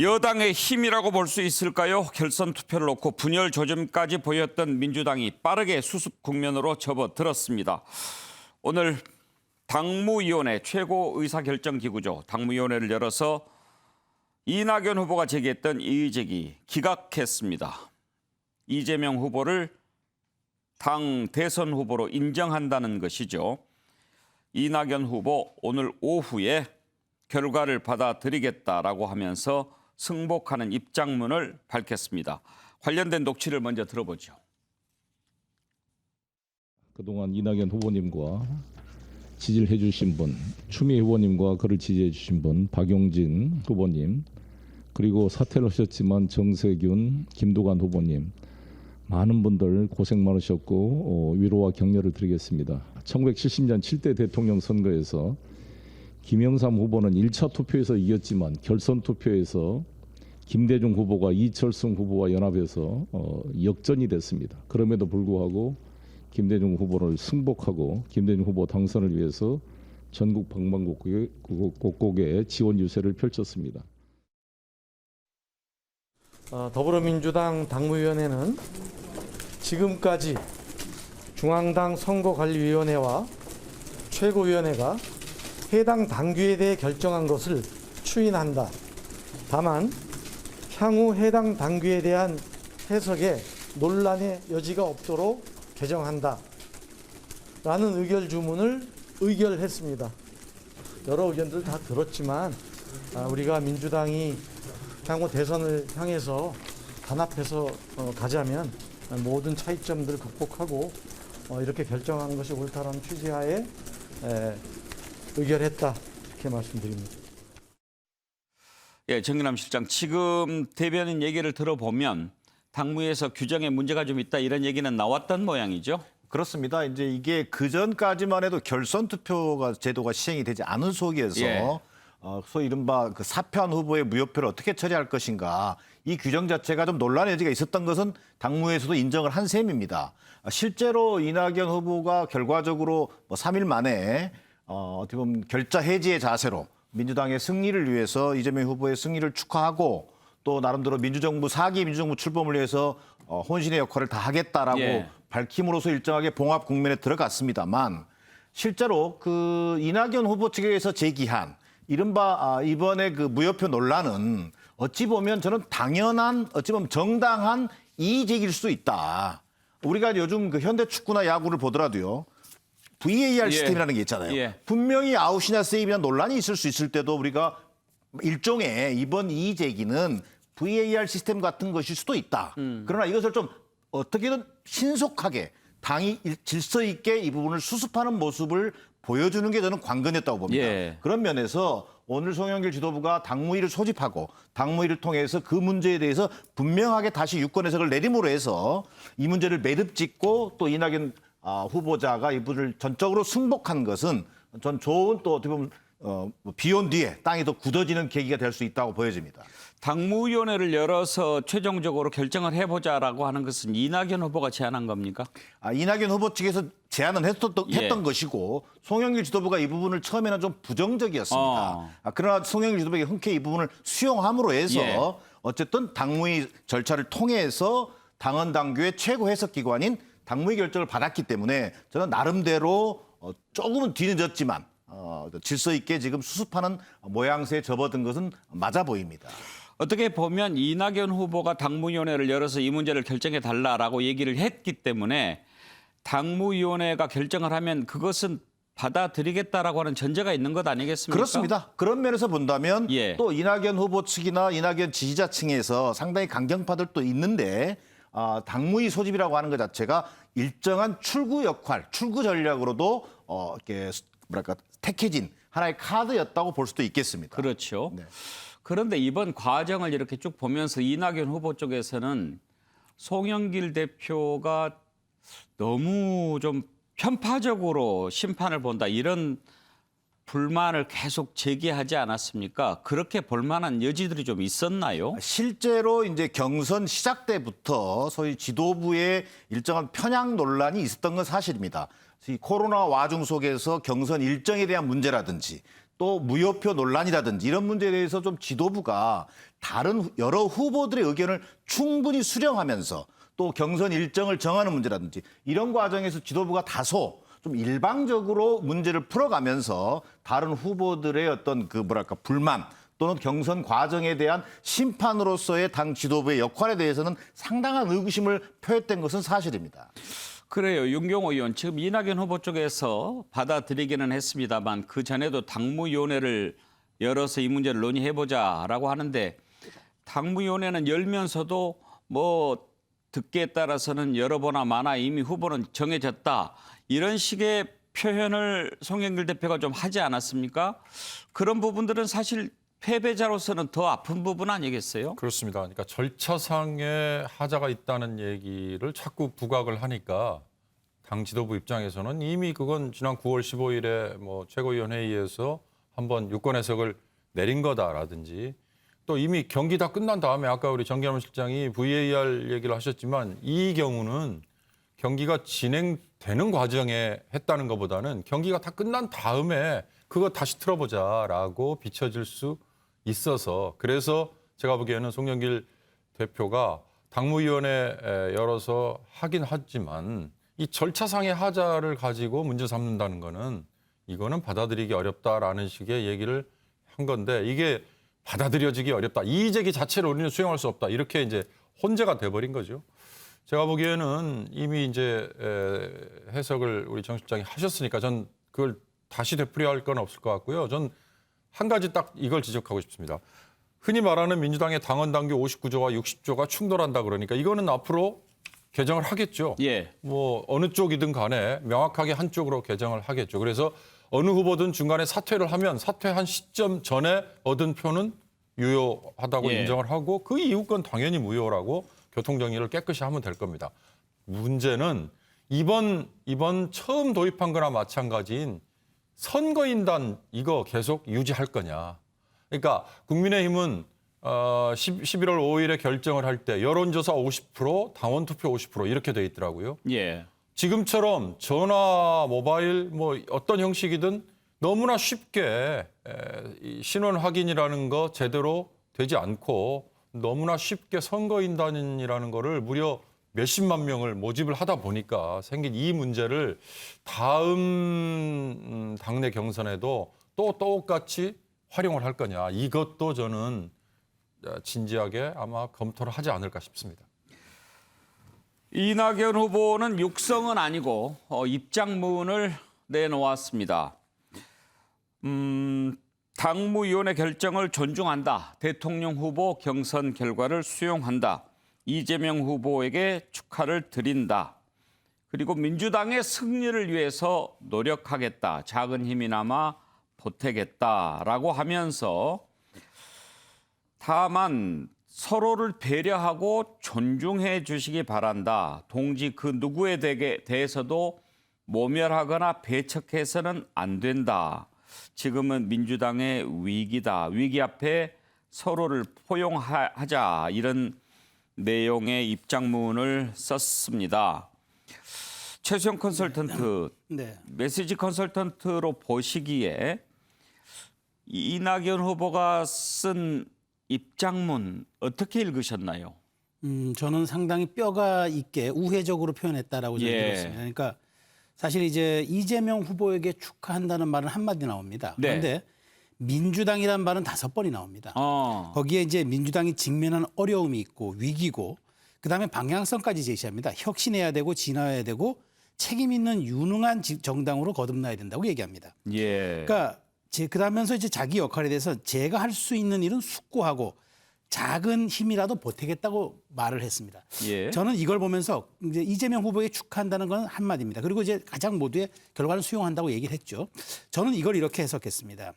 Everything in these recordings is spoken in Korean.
여당의 힘이라고 볼 수 있을까요? 결선 투표를 놓고 분열 조짐까지 보였던 민주당이 빠르게 수습 국면으로 접어들었습니다. 오늘 당무위원회 최고 의사결정기구죠. 당무위원회를 열어서 이낙연 후보가 제기했던 이의제기 기각했습니다. 이재명 후보를 당 대선 후보로 인정한다는 것이죠. 이낙연 후보 오늘 오후에 결과를 받아들이겠다라고 하면서 승복하는 입장문을 밝혔습니다. 관련된 녹취를 먼저 들어보죠. 그동안 이낙연 후보님과 지지를 해주신 분, 추미애 후보님과 그를 지지해 주신 분, 박용진 후보님, 그리고 사퇴를 하셨지만 정세균, 김두관 후보님, 많은 분들 고생 많으셨고 위로와 격려를 드리겠습니다. 1970년 7대 대통령 선거에서 김영삼 후보는 1차 투표에서 이겼지만 결선 투표에서 김대중 후보가 이철승 후보와 연합해서 역전이 됐습니다. 그럼에도 불구하고 김대중 후보를 승복하고 김대중 후보 당선을 위해서 전국 방방곡곡에 지원 유세를 펼쳤습니다. 더불어민주당 당무위원회는 지금까지 중앙당 선거관리위원회와 최고위원회가 해당 당규에 대해 결정한 것을 추인한다. 다만 향후 해당 당규에 대한 해석에 논란의 여지가 없도록 개정한다. 라는 의결 주문을 의결했습니다. 여러 의견들 다 들었지만 우리가 민주당이 향후 대선을 향해서 단합해서 가자면 모든 차이점들을 극복하고 이렇게 결정한 것이 옳다라는 취지하에 의결했다 이렇게 말씀드립니다. 예, 정근남 실장, 지금 대변인 얘기를 들어보면 당무에서 규정에 문제가 좀 있다 이런 얘기는 나왔던 모양이죠. 그렇습니다. 이제 이게 그 전까지만 해도 결선 투표가 제도가 시행이 되지 않은 속에서 예. 소위 이른바 그 사표한 후보의 무효표를 어떻게 처리할 것인가 이 규정 자체가 좀 논란의 여지가 있었던 것은 당무에서도 인정을 한 셈입니다. 실제로 이낙연 후보가 결과적으로 3일 만에 어떻게 보면 결자 해지의 자세로 민주당의 승리를 위해서 이재명 후보의 승리를 축하하고 또 나름대로 민주정부 4기 민주정부 출범을 위해서 혼신의 역할을 다 하겠다라고 예. 밝힘으로써 일정하게 봉합 국면에 들어갔습니다만 실제로 그 이낙연 후보 측에서 제기한 이른바 이번에 그 무효표 논란은 어찌 보면 저는 당연한 어찌 보면 정당한 이의제기일 수도 있다. 우리가 요즘 그 현대 축구나 야구를 보더라도요. VAR 예. 시스템이라는 게 있잖아요. 예. 분명히 아웃이나 세이브나 논란이 있을 수 있을 때도 우리가 일종의 이번 이의제기는 VAR 시스템 같은 것일 수도 있다. 그러나 이것을 좀 어떻게든 신속하게 당이 질서 있게 이 부분을 수습하는 모습을 보여주는 게 저는 관건이었다고 봅니다. 예. 그런 면에서 오늘 송영길 지도부가 당무위를 소집하고 당무위를 통해서 그 문제에 대해서 분명하게 다시 유권 해석을 내림으로 해서 이 문제를 매듭 짓고 또 이낙연 후보자가 이분을 전적으로 승복한 것은 전 좋은 또 어떻게 보면 비온 뒤에 땅이 더 굳어지는 계기가 될 수 있다고 보여집니다. 당무위원회를 열어서 최종적으로 결정을 해보자라고 하는 것은 이낙연 후보가 제안한 겁니까? 이낙연 후보 측에서 제안은 했던 예. 것이고 송영길 지도부가 이 부분을 처음에는 좀 부정적이었습니다. 그러나 송영길 지도부가 흔쾌히 이 부분을 수용함으로 해서 예. 어쨌든 당무위 절차를 통해서 당헌 당규의 최고 해석 기관인 당무위 결정을 받았기 때문에 저는 나름대로 조금은 뒤늦었지만 질서 있게 지금 수습하는 모양새에 접어든 것은 맞아 보입니다. 어떻게 보면 이낙연 후보가 당무위원회를 열어서 이 문제를 결정해 달라라고 얘기를 했기 때문에 당무위원회가 결정을 하면 그것은 받아들이겠다라고 하는 전제가 있는 것 아니겠습니까? 그렇습니다. 그런 면에서 본다면 예. 또 이낙연 후보 측이나 이낙연 지지자층에서 상당히 강경파들도 있는데 당무위 소집이라고 하는 것 자체가 일정한 출구 역할, 출구 전략으로도 이렇게 뭐랄까 택해진 하나의 카드였다고 볼 수도 있겠습니다. 그렇죠. 네. 그런데 이번 과정을 이렇게 쭉 보면서 이낙연 후보 쪽에서는 송영길 대표가 너무 좀 편파적으로 심판을 본다 이런 불만을 계속 제기하지 않았습니까? 그렇게 볼 만한 여지들이 좀 있었나요? 실제로 이제 경선 시작 때부터 소위 지도부의 일정한 편향 논란이 있었던 건 사실입니다. 이 코로나 와중 속에서 경선 일정에 대한 문제라든지 또 무효표 논란이라든지 이런 문제에 대해서 좀 지도부가 다른 여러 후보들의 의견을 충분히 수렴하면서 또 경선 일정을 정하는 문제라든지 이런 과정에서 지도부가 다소 좀 일방적으로 문제를 풀어가면서 다른 후보들의 어떤 그 뭐랄까 불만 또는 경선 과정에 대한 심판으로서의 당 지도부의 역할에 대해서는 상당한 의구심을 표했던 것은 사실입니다. 그래요. 윤경호 의원 지금 이낙연 후보 쪽에서 받아들이기는 했습니다만 그 전에도 당무위원회를 열어서 이 문제를 논의해보자라고 하는데 당무위원회는 열면서도 뭐 듣기에 따라서는 여러 번나 많아 이미 후보는 정해졌다. 이런 식의 표현을 송영길 대표가 좀 하지 않았습니까? 그런 부분들은 사실 패배자로서는 더 아픈 부분 아니겠어요? 그렇습니다. 그러니까 절차상의 하자가 있다는 얘기를 자꾸 부각을 하니까 당 지도부 입장에서는 이미 그건 지난 9월 15일에 뭐 최고위원회의에서 한번 유권 해석을 내린 거다라든지 또 이미 경기 다 끝난 다음에 아까 우리 정기현 실장이 VAR 얘기를 하셨지만 이 경우는 경기가 진행되는 과정에 했다는 것보다는 경기가 다 끝난 다음에 그거 다시 틀어보자라고 비춰질 수 있어서 그래서 제가 보기에는 송영길 대표가 당무위원회 열어서 하긴 하지만 이 절차상의 하자를 가지고 문제 삼는다는 거는 이거는 받아들이기 어렵다라는 식의 얘기를 한 건데 이게 받아들여지기 어렵다. 이의 제기 자체를 우리는 수용할 수 없다. 이렇게 이제 혼재가 돼버린 거죠. 제가 보기에는 이미 이제 해석을 우리 정 실장이 하셨으니까 전 그걸 다시 되풀이할 건 없을 것 같고요. 전 한 가지 딱 이걸 지적하고 싶습니다. 흔히 말하는 민주당의 당원 당규 59조와 60조가 충돌한다 그러니까 이거는 앞으로 개정을 하겠죠. 예. 뭐 어느 쪽이든 간에 명확하게 한쪽으로 개정을 하겠죠. 그래서 어느 후보든 중간에 사퇴를 하면 사퇴한 시점 전에 얻은 표는 유효하다고 예. 인정을 하고 그 이후 건 당연히 무효라고 교통정리를 깨끗이 하면 될 겁니다. 문제는 이번 처음 도입한 거나 마찬가지인 선거인단 이거 계속 유지할 거냐. 그러니까 국민의힘은 11월 5일에 결정을 할 때 여론조사 50%, 당원 투표 50% 이렇게 돼 있더라고요. 예. 지금처럼 전화, 모바일 뭐 어떤 형식이든 너무나 쉽게 이 신원 확인이라는 거 제대로 되지 않고 너무나 쉽게 선거인단이라는 거를 무려 몇십만 명을 모집을 하다 보니까 생긴 이 문제를 다음 당내 경선에도 또 똑같이 활용을 할 거냐. 이것도 저는 진지하게 아마 검토를 하지 않을까 싶습니다. 이낙연 후보는 육성은 아니고 입장문을 내놓았습니다. 당무위원회 결정을 존중한다. 대통령 후보 경선 결과를 수용한다. 이재명 후보에게 축하를 드린다. 그리고 민주당의 승리를 위해서 노력하겠다. 작은 힘이나마 보태겠다라고 하면서 다만 서로를 배려하고 존중해 주시기 바란다. 동지 그 누구에 대해서도 모멸하거나 배척해서는 안 된다. 지금은 민주당의 위기다. 위기 앞에 서로를 포용하자. 이런 내용의 입장문을 썼습니다. 최수영 컨설턴트, 네. 메시지 컨설턴트로 보시기에 이낙연 후보가 쓴 입장문 어떻게 읽으셨나요? 저는 상당히 뼈가 있게 우회적으로 표현했다라고 저는 예. 들었습니다. 그러니까 사실 이제 이재명 후보에게 축하한다는 말은 한마디 나옵니다. 네. 그런데 민주당이라는 말은 5번이 나옵니다. 거기에 이제 민주당이 직면한 어려움이 있고 위기고 그다음에 방향성까지 제시합니다. 혁신해야 되고 진화해야 되고 책임 있는 유능한 정당으로 거듭나야 된다고 얘기합니다. 예. 그러니까 그러면서 이제 자기 역할에 대해서 제가 할 수 있는 일은 숙고하고 작은 힘이라도 보태겠다고 말을 했습니다. 예. 저는 이걸 보면서 이제 이재명 후보에게 축하한다는 건 한마디입니다. 그리고 이제 가장 모두의 결과를 수용한다고 얘기를 했죠. 저는 이걸 이렇게 해석했습니다.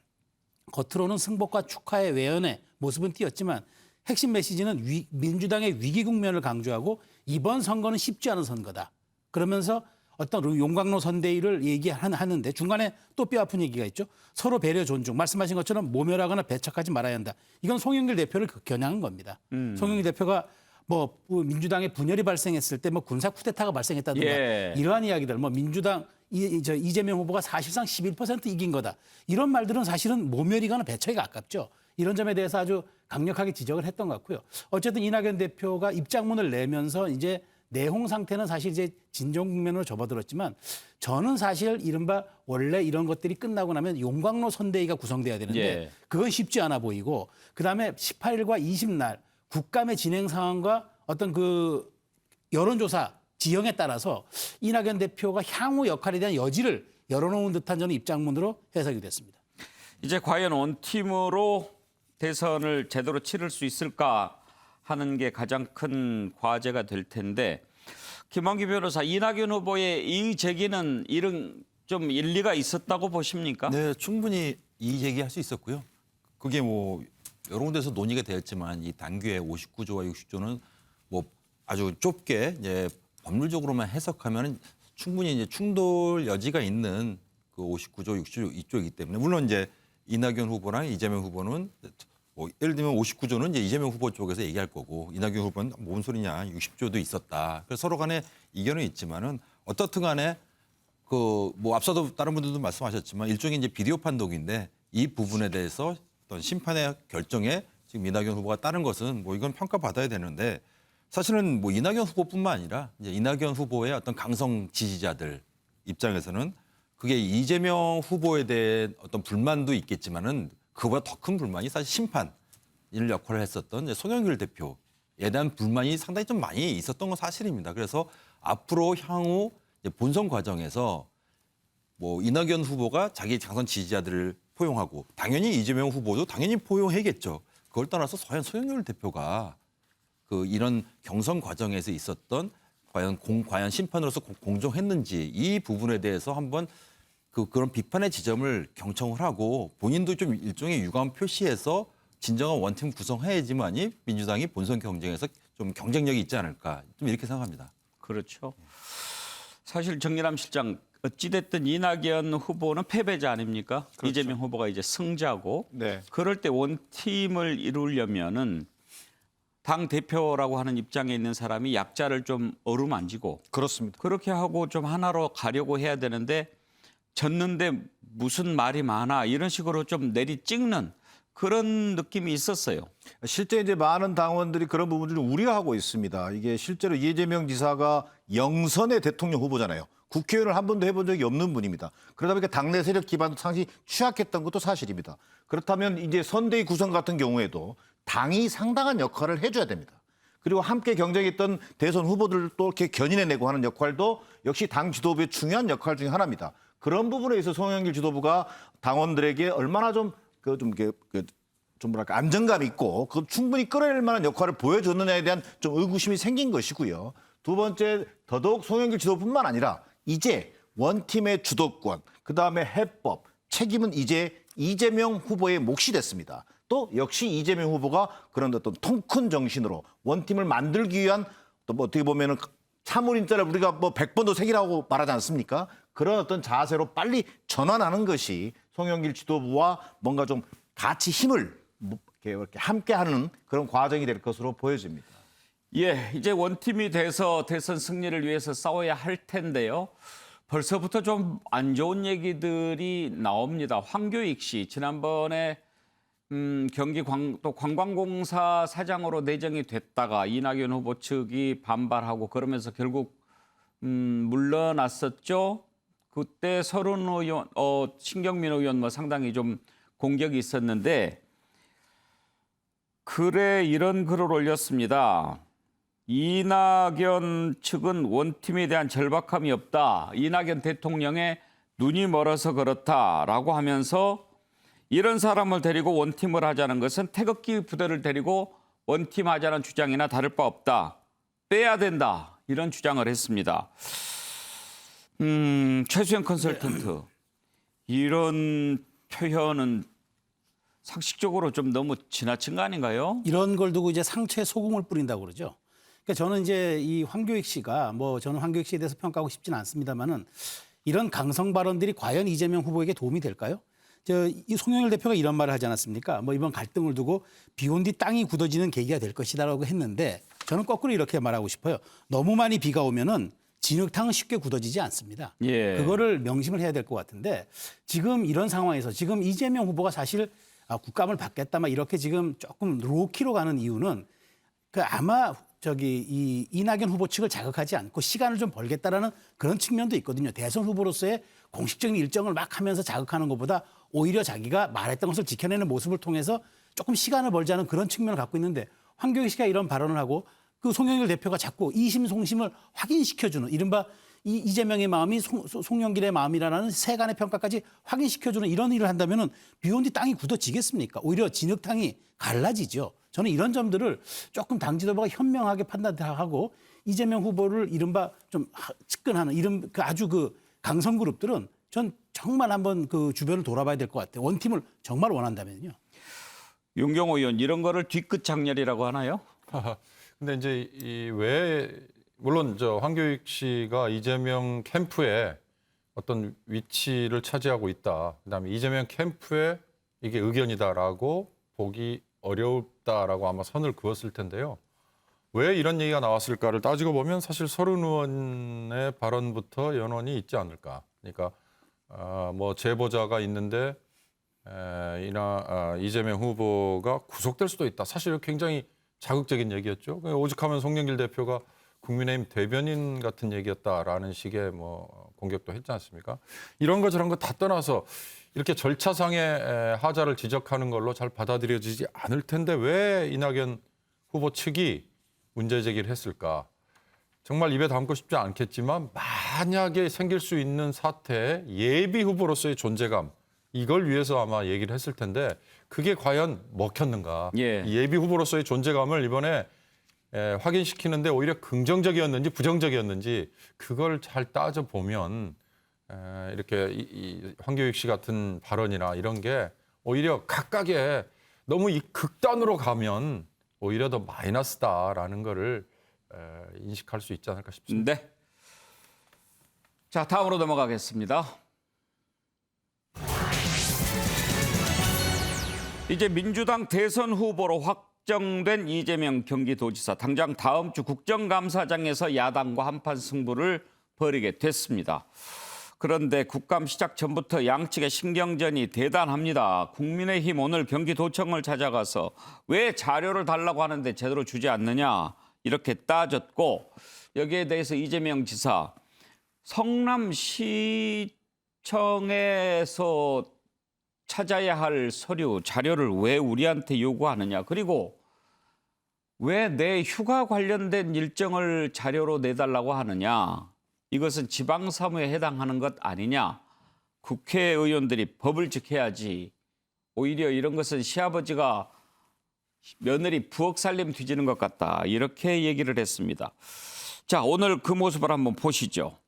겉으로는 승복과 축하의 외연의 모습은 띄었지만 핵심 메시지는 민주당의 위기 국면을 강조하고 이번 선거는 쉽지 않은 선거다. 그러면서 어떤 용광로 선대위를 얘기하는데 중간에 또 뼈아픈 얘기가 있죠. 서로 배려 존중. 말씀하신 것처럼 모멸하거나 배척하지 말아야 한다. 이건 송영길 대표를 겨냥한 겁니다. 송영길 대표가 뭐 민주당의 분열이 발생했을 때 뭐 군사 쿠데타가 발생했다든가 예. 이러한 이야기들 뭐 민주당 이재명 후보가 사실상 11% 이긴 거다. 이런 말들은 사실은 모멸이거나 배척에 가깝죠. 이런 점에 대해서 아주 강력하게 지적을 했던 것 같고요. 어쨌든 이낙연 대표가 입장문을 내면서 이제 내홍 상태는 사실 이제 진정 국면으로 접어들었지만 저는 사실 이른바 원래 이런 것들이 끝나고 나면 용광로 선대위가 구성돼야 되는데 예. 그건 쉽지 않아 보이고 그다음에 18일과 20날 국감의 진행 상황과 어떤 그 여론조사 지형에 따라서 이낙연 대표가 향후 역할에 대한 여지를 열어놓은 듯한 저는 입장문으로 해석이 됐습니다. 이제 과연 원팀으로 대선을 제대로 치를 수 있을까 하는 게 가장 큰 과제가 될 텐데 김한규 변호사, 이낙연 후보의 이의 제기는 이런 좀 일리가 있었다고 보십니까? 네, 충분히 이의 제기할 수 있었고요. 그게 뭐 여러 군데서 논의가 되었지만 이 당규의 59조와 60조는 뭐 아주 좁게 이제 법률적으로만 해석하면 충분히 이제 충돌 여지가 있는 그 59조, 60조 이쪽이기 때문에 물론 이제 이낙연 후보랑 이재명 후보는 뭐 예를 들면 59조는 이제 이재명 후보 쪽에서 얘기할 거고 이낙연 후보는 뭔 소리냐 60조도 있었다. 그래서 서로 간에 이견은 있지만은 어떻든 간에 그 뭐 앞서도 다른 분들도 말씀하셨지만 일종의 이제 비디오 판독인데 이 부분에 대해서 어떤 심판의 결정에 지금 이낙연 후보가 따른 것은 뭐 이건 평가받아야 되는데 사실은 뭐 이낙연 후보뿐만 아니라 이제 이낙연 후보의 어떤 강성 지지자들 입장에서는 그게 이재명 후보에 대한 어떤 불만도 있겠지만은 그보다 더 큰 불만이 사실 심판 일 역할을 했었던 이제 송영길 대표에 대한 불만이 상당히 좀 많이 있었던 건 사실입니다. 그래서 앞으로 향후 이제 본선 과정에서 뭐 이낙연 후보가 자기 당선 지지자들을 포용하고 당연히 이재명 후보도 당연히 포용해야겠죠. 그걸 떠나서 과연 송영길 대표가 그 이런 경선 과정에서 있었던 과연 심판으로서 공정했는지 이 부분에 대해서 한번 그런 비판의 지점을 경청을 하고 본인도 좀 일종의 유감 표시해서 진정한 원팀 구성해야지만이 민주당이 본선 경쟁에서 좀 경쟁력이 있지 않을까 좀 이렇게 생각합니다. 그렇죠. 사실 정리남 실장 어찌됐든 이낙연 후보는 패배자 아닙니까? 그렇죠. 이재명 후보가 이제 승자고 네. 그럴 때 원팀을 이루려면은 당 대표라고 하는 입장에 있는 사람이 약자를 좀 어루만지고 그렇습니다. 그렇게 하고 좀 하나로 가려고 해야 되는데 졌는데 무슨 말이 많아 이런 식으로 좀 내리찍는 그런 느낌이 있었어요. 실제 이제 많은 당원들이 그런 부분들을 우려하고 있습니다. 이게 실제로 이재명 지사가 영선의 대통령 후보잖아요. 국회의원을 한 번도 해본 적이 없는 분입니다. 그러다 보니까 당내 세력 기반도 상당히 취약했던 것도 사실입니다. 그렇다면 이제 선대위 구성 같은 경우에도 당이 상당한 역할을 해줘야 됩니다. 그리고 함께 경쟁했던 대선 후보들도 이렇게 견인해내고 하는 역할도 역시 당 지도부의 중요한 역할 중에 하나입니다. 그런 부분에 있어서 송영길 지도부가 당원들에게 얼마나 좀 뭐랄까 안정감 있고 그 충분히 끌어낼 만한 역할을 보여줬느냐에 대한 좀 의구심이 생긴 것이고요. 두 번째 더더욱 송영길 지도부뿐만 아니라 이제 원팀의 주도권, 그다음에 해법, 책임은 이제 이재명 후보의 몫이 됐습니다. 또 역시 이재명 후보가 그런 어떤 통큰 정신으로 원팀을 만들기 위한 또 뭐 어떻게 보면은 참을인자를 우리가 뭐 100번도 새기라고 말하지 않습니까? 그런 어떤 자세로 빨리 전환하는 것이 송영길 지도부와 뭔가 좀 같이 힘을 이렇게 함께하는 그런 과정이 될 것으로 보여집니다. 예, 이제 원팀이 돼서 대선 승리를 위해서 싸워야 할 텐데요. 벌써부터 좀 안 좋은 얘기들이 나옵니다. 황교익 씨 지난번에 경기 또 관광공사 사장으로 내정이 됐다가 이낙연 후보 측이 반발하고 그러면서 결국 물러났었죠. 그때 서른 의원, 신경민 의원 뭐 상당히 좀 공격이 있었는데 글에 이런 글을 올렸습니다. 이낙연 측은 원팀에 대한 절박함이 없다. 이낙연 대통령의 눈이 멀어서 그렇다라고 하면서 이런 사람을 데리고 원팀을 하자는 것은 태극기 부대를 데리고 원팀 하자는 주장이나 다를 바 없다. 빼야 된다. 이런 주장을 했습니다. 최수영 컨설턴트. 이런 표현은 상식적으로 좀 너무 지나친 거 아닌가요? 이런 걸 두고 이제 상처에 소금을 뿌린다고 그러죠. 그러니까 저는 이제 이 황교익 씨가 뭐 저는 황교익 씨에 대해서 평가하고 싶지는 않습니다만은 이런 강성 발언들이 과연 이재명 후보에게 도움이 될까요? 이 송영길 대표가 이런 말을 하지 않았습니까? 뭐 이번 갈등을 두고 비온 뒤 땅이 굳어지는 계기가 될 것이다라고 했는데 저는 거꾸로 이렇게 말하고 싶어요. 너무 많이 비가 오면은 진흙탕은 쉽게 굳어지지 않습니다. 예. 그거를 명심을 해야 될 것 같은데 지금 이런 상황에서 지금 이재명 후보가 사실 국감을 받겠다 막 이렇게 지금 조금 로키로 가는 이유는 그 아마 이 이낙연 후보 측을 자극하지 않고 시간을 좀 벌겠다라는 그런 측면도 있거든요. 대선 후보로서의 공식적인 일정을 막 하면서 자극하는 것보다 오히려 자기가 말했던 것을 지켜내는 모습을 통해서 조금 시간을 벌자는 그런 측면을 갖고 있는데 황교익 씨가 이런 발언을 하고 그 송영길 대표가 자꾸 이심송심을 확인시켜주는 이른바 이재명의 마음이 송영길의 마음이라는 세간의 평가까지 확인시켜주는 이런 일을 한다면은 비온 뒤 땅이 굳어지겠습니까? 오히려 진흙탕이 갈라지죠. 저는 이런 점들을 조금 당 지도부가 현명하게 판단하고 이재명 후보를 이른바 좀 측근하는 아주 그 강성 그룹들은 전 정말 한번 그 주변을 돌아봐야 될 것 같아요. 원팀을 정말 원한다면요. 윤경호 의원 이런 거를 뒤끝 장렬이라고 하나요? 근데 이제 물론 황교익 씨가 이재명 캠프에 어떤 위치를 차지하고 있다. 그다음에 이재명 캠프에 이게 의견이다라고 보기 어렵다라고 아마 선을 그었을 텐데요. 왜 이런 얘기가 나왔을까를 따지고 보면 사실 서른 의원의 발언부터 연원이 있지 않을까. 그러니까 뭐 제보자가 있는데 이재명 후보가 구속될 수도 있다. 사실 굉장히 자극적인 얘기였죠. 오죽하면 송영길 대표가 국민의힘 대변인 같은 얘기였다라는 식의 뭐 공격도 했지 않습니까? 이런 거 저런 거 다 떠나서 이렇게 절차상의 하자를 지적하는 걸로 잘 받아들여지지 않을 텐데 왜 이낙연 후보 측이 문제 제기를 했을까? 정말 입에 담고 싶지 않겠지만 만약에 생길 수 있는 사태에 예비 후보로서의 존재감 이걸 위해서 아마 얘기를 했을 텐데 그게 과연 먹혔는가? 예. 예비 후보로서의 존재감을 이번에 확인시키는데 오히려 긍정적이었는지 부정적이었는지 그걸 잘 따져보면 이렇게 이 황교익 씨 같은 발언이나 이런 게 오히려 각각의 너무 이 극단으로 가면 오히려 더 마이너스다라는 거를 인식할 수 있지 않을까 싶습니다. 네. 자, 다음으로 넘어가겠습니다. 이제 민주당 대선 후보로 확정된 이재명 경기도지사 당장 다음 주 국정감사장에서 야당과 한판 승부를 벌이게 됐습니다. 그런데 국감 시작 전부터 양측의 신경전이 대단합니다. 국민의힘 오늘 경기도청을 찾아가서 왜 자료를 달라고 하는데 제대로 주지 않느냐 이렇게 따졌고 여기에 대해서 이재명 지사 성남시청에서 찾아야 할 서류, 자료를 왜 우리한테 요구하느냐. 그리고 왜 내 휴가 관련된 일정을 자료로 내달라고 하느냐. 이것은 지방사무에 해당하는 것 아니냐. 국회의원들이 법을 지켜야지. 오히려 이런 것은 시아버지가 며느리 부엌 살림 뒤지는 것 같다. 이렇게 얘기를 했습니다. 자, 오늘 그 모습을 한번 보시죠.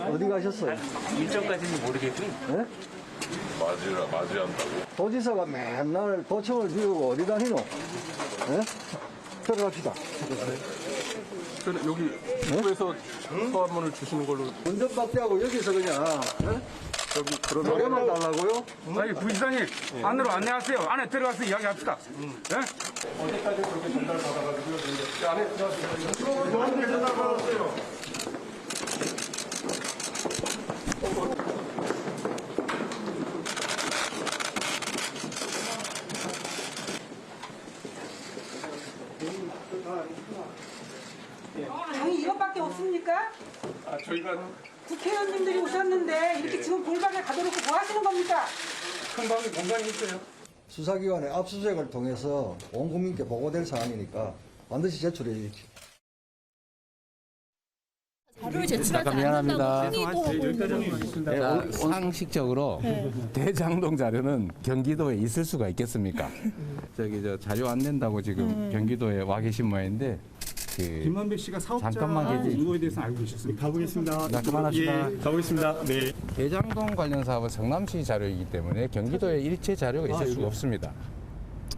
어디 가셨어요? 일정까지는 모르겠고요. 네? 맞이한다고? 도지사가 맨날 도청을 비우고 어디 다니노? 네? 들어갑시다. 여기 입구에서 서한문을 주시는 걸로. 운전박대하고 여기서 그냥 여기 그런 노래만 달라고요? 아니 부시장님 안으로 안내하세요. 안에 들어가서 이야기합시다. 네? 어디까지 그렇게 전달 받아가지고요. 안에 들어가서 저한테 전달 받았어요. 당이 이것밖에 없습니까? 저희가 국회의원님들이 오셨는데 이렇게 지금 골방에 가둬놓고 뭐 하시는 겁니까? 큰 방에 공간이 있어요. 수사기관의 압수수색을 통해서 온 국민께 보고될 사안이니까 반드시 제출해 주십시오. 자료를 제출하지 않는다고 자, 상식적으로 대장동 자료는 경기도에 있을 수가 있겠습니까? 자료 안 낸다고 지금 경기도에 와 계신 모양인데 김만배 씨가 사업자 잠깐만 계지. 이거에 대해서 알고 계셨습니까? 가보겠습니다. 자, 그만합시다. 예, 가보겠습니다. 네. 대장동 관련 사업은 성남시 자료이기 때문에 경기도에 일체 자료가 있을 수가 없습니다.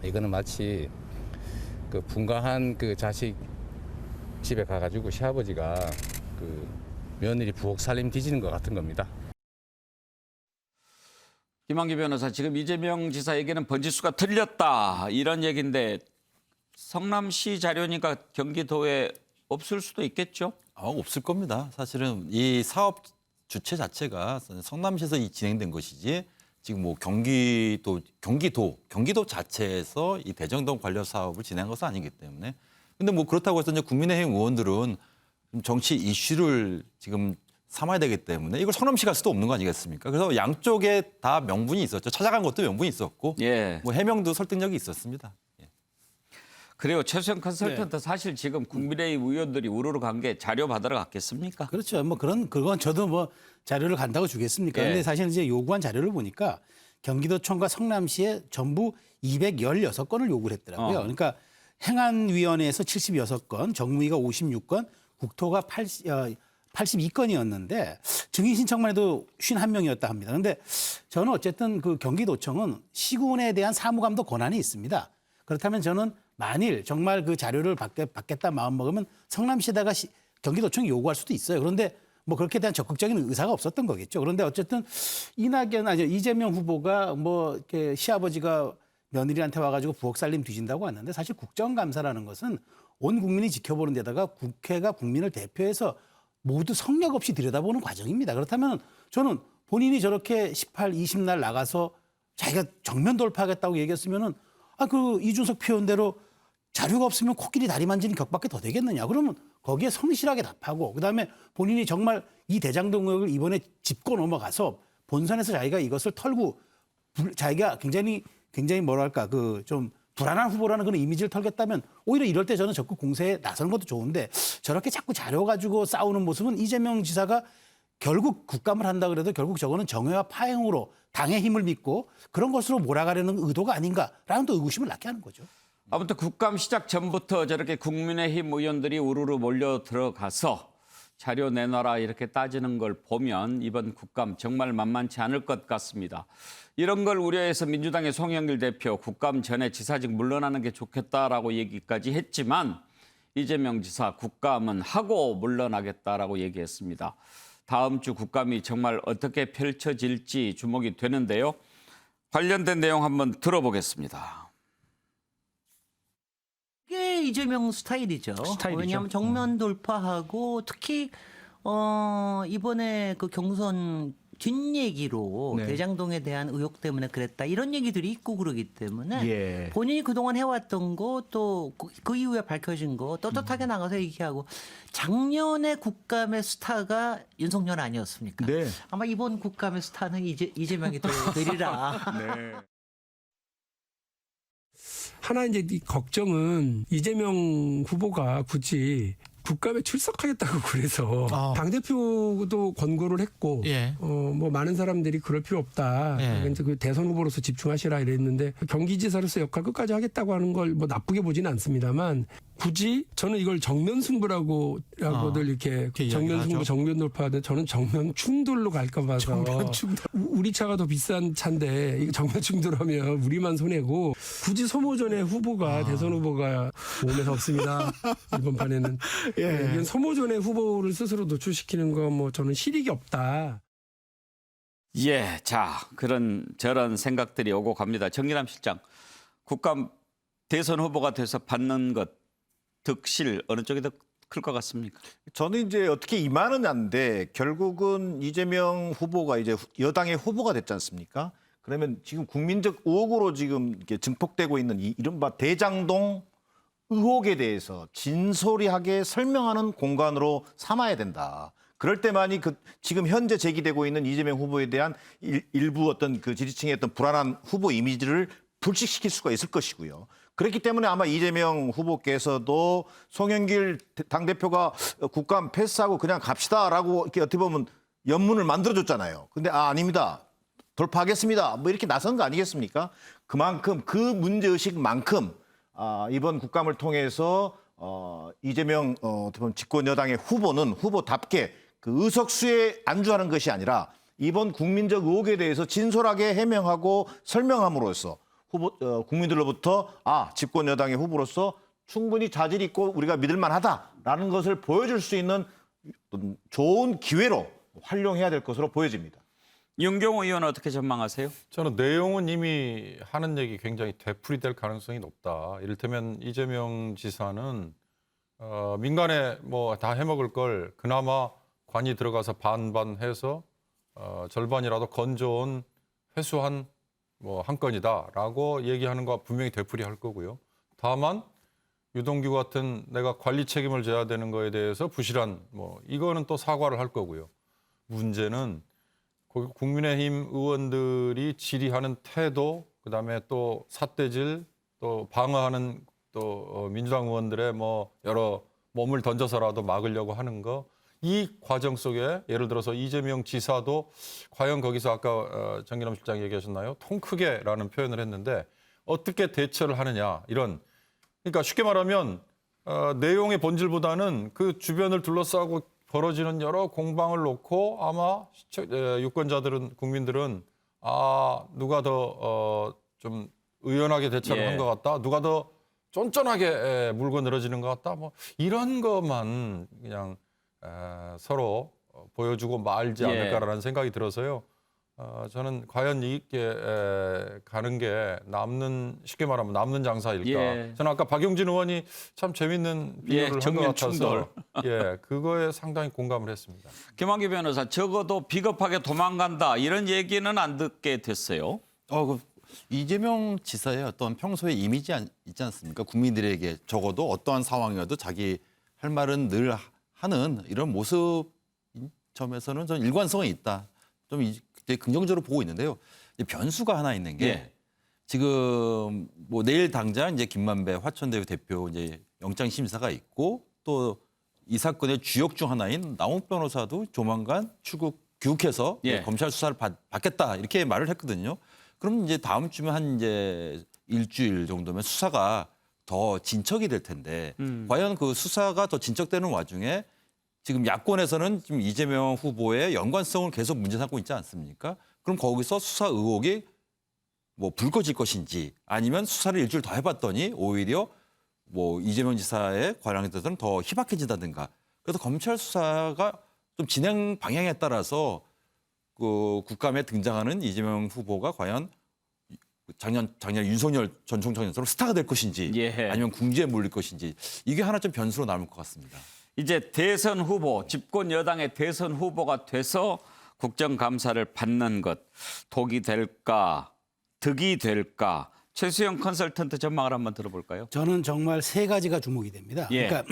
이거는 마치 그 분가한 그 자식 집에 가가지고 시아버지가 그 며느리 부엌 살림 뒤지는 것 같은 겁니다. 김한기 변호사, 지금 이재명 지사 얘기는 번지수가 틀렸다 이런 얘기인데 성남시 자료니까 경기도에 없을 수도 있겠죠? 없을 겁니다. 사실은 이 사업 주체 자체가 성남시에서 진행된 것이지 지금 뭐 경기도 자체에서 이 대정동 관련 사업을 진행한 것은 아니기 때문에. 근데 뭐 그렇다고 해서 이제 국민의힘 의원들은 좀 정치 이슈를 지금 삼아야 되기 때문에 이걸 성남시가 할 수도 없는 거 아니겠습니까? 그래서 양쪽에 다 명분이 있었죠. 찾아간 것도 명분이 있었고, 예. 뭐 해명도 설득력이 있었습니다. 예. 그래요. 최수영 컨설턴트 사실 지금 국민의힘 의원들이 우르르 간 게 자료 받으러 갔겠습니까? 그렇죠. 뭐 그건 저도 뭐 자료를 간다고 주겠습니까? 예. 근데 사실 이제 요구한 자료를 보니까 경기도청과 성남시에 전부 216건을 요구를 했더라고요. 그러니까 행안위원회에서 76건, 정무위가 56건, 국토가 82건이었는데 증인 신청만 해도 51명이었다 합니다. 그런데 저는 어쨌든 그 경기도청은 시군에 대한 사무감독 권한이 있습니다. 그렇다면 저는 만일 정말 그 자료를 받겠다 마음먹으면 성남시에다가 경기도청이 요구할 수도 있어요. 그런데 뭐 그렇게 대한 적극적인 의사가 없었던 거겠죠. 그런데 어쨌든 이재명 후보가 뭐 이렇게 시아버지가 며느리한테 와가지고 부엌 살림 뒤진다고 왔는데 사실 국정감사라는 것은 온 국민이 지켜보는 데다가 국회가 국민을 대표해서 모두 성역 없이 들여다보는 과정입니다. 그렇다면 저는 본인이 저렇게 18, 20날 나가서 자기가 정면 돌파하겠다고 얘기했으면은 그 이준석 표현대로 자료가 없으면 코끼리 다리 만지는 격밖에 더 되겠느냐. 그러면 거기에 성실하게 답하고 그다음에 본인이 정말 이 대장동 의혹을 이번에 짚고 넘어가서 본선에서 자기가 이것을 털고 자기가 굉장히 뭐랄까 그 좀 불안한 후보라는 그런 이미지를 털겠다면 오히려 이럴 때 저는 적극 공세에 나서는 것도 좋은데 저렇게 자꾸 자료 가지고 싸우는 모습은 이재명 지사가 결국 국감을 한다 그래도 결국 저거는 정회와 파행으로 당의 힘을 믿고 그런 것으로 몰아가려는 의도가 아닌가라는 또 의구심을 낳게 하는 거죠. 아무튼 국감 시작 전부터 저렇게 국민의힘 의원들이 우르르 몰려 들어가서 자료 내놔라 이렇게 따지는 걸 보면 이번 국감 정말 만만치 않을 것 같습니다. 이런 걸 우려해서 민주당의 송영길 대표 국감 전에 지사직 물러나는 게 좋겠다라고 얘기까지 했지만 이재명 지사 국감은 하고 물러나겠다라고 얘기했습니다. 다음 주 국감이 정말 어떻게 펼쳐질지 주목이 되는데요. 관련된 내용 한번 들어보겠습니다. 이게 이재명 스타일이죠. 왜냐하면 정면 돌파하고 특히 이번에 그 경선 뒷얘기로 대장동에 대한 의혹 때문에 그랬다 이런 얘기들이 있고 그러기 때문에 본인이 그동안 해왔던 거 또 그 이후에 밝혀진 거 떳떳하게 나가서 얘기하고 작년에 국감의 스타가 윤석열 아니었습니까? 네. 아마 이번 국감의 스타는 이재명이 되리라. 네. 하나 이제 이 걱정은 이재명 후보가 굳이 국감에 출석하겠다고 그래서 당대표도 권고를 했고 뭐 많은 사람들이 그럴 필요 없다. 그러니까 그 대선 후보로서 집중하시라 이랬는데 경기지사로서 역할 끝까지 하겠다고 하는 걸 뭐 나쁘게 보지는 않습니다만 굳이 저는 이걸 정면 승부라고들 이렇게 정면 승부, 정면 돌파하는데 저는 정면 충돌로 갈까 봐서 정면 충돌. 우리 차가 더 비싼 차인데 이거 정면 충돌하면 우리만 손해고 굳이 소모전의 후보가 대선 후보가 몸에서 없습니다. 이번 판에는 이건 소모전의 후보를 스스로 노출시키는 거 뭐 저는 실익이 없다. 예, 자 그런 저런 생각들이 오고 갑니다. 정기남 실장, 국감 대선 후보가 돼서 받는 것 득실 어느 쪽이 더 클 것 같습니까? 저는 이제 어떻게 임하느냐인데 결국은 이재명 후보가 이제 여당의 후보가 됐지 않습니까? 그러면 지금 국민적 의혹으로 지금 이렇게 증폭되고 있는 이 이른바 대장동 의혹에 대해서 진솔하게 설명하는 공간으로 삼아야 된다. 그럴 때만이 지금 현재 제기되고 있는 이재명 후보에 대한 일부 어떤 그 지지층의 어떤 불안한 후보 이미지를 불식시킬 수가 있을 것이고요. 그렇기 때문에 아마 이재명 후보께서도 송영길 당대표가 국감 패스하고 그냥 갑시다라고 이렇게 어떻게 보면 연문을 만들어줬잖아요. 근데 아닙니다. 돌파하겠습니다. 뭐 이렇게 나선 거 아니겠습니까? 그만큼 그 문제의식만큼 이번 국감을 통해서 이재명 어떻게 보면 집권 여당의 후보는 후보답게 그 의석수에 안주하는 것이 아니라 이번 국민적 의혹에 대해서 진솔하게 해명하고 설명함으로써 국민들로부터 집권 여당의 후보로서 충분히 자질 있고 우리가 믿을 만하다라는 것을 보여줄 수 있는 좋은 기회로 활용해야 될 것으로 보여집니다. 윤경호 의원은 어떻게 전망하세요? 저는 내용은 이미 하는 얘기 굉장히 되풀이될 가능성이 높다. 이를테면 이재명 지사는 민간에 뭐 다 해먹을 걸 그나마 관이 들어가서 반반해서 절반이라도 건져온 회수한 뭐 한 건이다라고 얘기하는 거 분명히 되풀이할 거고요. 다만 유동규 같은 내가 관리 책임을 져야 되는 거에 대해서 부실한 뭐 이거는 또 사과를 할 거고요. 문제는 국민의힘 의원들이 질의하는 태도, 그다음에 또 삿대질, 또 방어하는 또 민주당 의원들의 뭐 여러 몸을 던져서라도 막으려고 하는 거, 이 과정 속에 예를 들어서 이재명 지사도 과연 거기서 아까 정기남 실장 얘기하셨나요? 통 크게라는 표현을 했는데 어떻게 대처를 하느냐 이런. 그러니까 쉽게 말하면 내용의 본질보다는 그 주변을 둘러싸고 벌어지는 여러 공방을 놓고 아마 유권자들은 국민들은 누가 더 좀 의연하게 대처를 한 것 같다. 누가 더 쫀쫀하게 물고 늘어지는 것 같다. 뭐 이런 것만 그냥 서로 보여주고 말지 않을까라는 생각이 들어서요. 저는 과연 이게 가는 게 쉽게 말하면 남는 장사일까. 저는 아까 박용진 의원이 참 재밌는 비유를 한 것 같아서 그거에 상당히 공감을 했습니다. 김한규 변호사, 적어도 비겁하게 도망간다 이런 얘기는 안 듣게 됐어요. 이재명 지사의 어떤 평소의 이미지 있지 않습니까? 국민들에게 적어도 어떠한 상황이어도 자기 할 말은 늘 하는 이런 모습 점에서는 전 일관성이 있다. 좀 되게 긍정적으로 보고 있는데요. 변수가 하나 있는 게 지금 뭐 내일 당장 이제 김만배 화천대유 대표 이제 영장 심사가 있고 또 이 사건의 주역 중 하나인 남욱 변호사도 조만간 귀국해서 검찰 수사를 받겠다 이렇게 말을 했거든요. 그럼 이제 다음 주면 한 이제 일주일 정도면 수사가 더 진척이 될 텐데 과연 그 수사가 더 진척되는 와중에 지금 야권에서는 지금 이재명 후보의 연관성을 계속 문제 삼고 있지 않습니까? 그럼 거기서 수사 의혹이 뭐 불 꺼질 것인지 아니면 수사를 일주일 더 해봤더니 오히려 뭐 이재명 지사의 관련에 대해서는 더 희박해진다든가. 그래서 검찰 수사가 좀 진행 방향에 따라서 그 국감에 등장하는 이재명 후보가 과연 작년 윤석열 전 총장처럼 스타가 될 것인지 아니면 궁지에 몰릴 것인지 이게 하나 좀 변수로 남을 것 같습니다. 이제 대선 후보, 집권 여당의 대선 후보가 돼서 국정감사를 받는 것, 독이 될까, 득이 될까? 최수영 컨설턴트 전망을 한번 들어볼까요? 저는 정말 세 가지가 주목이 됩니다. 그러니까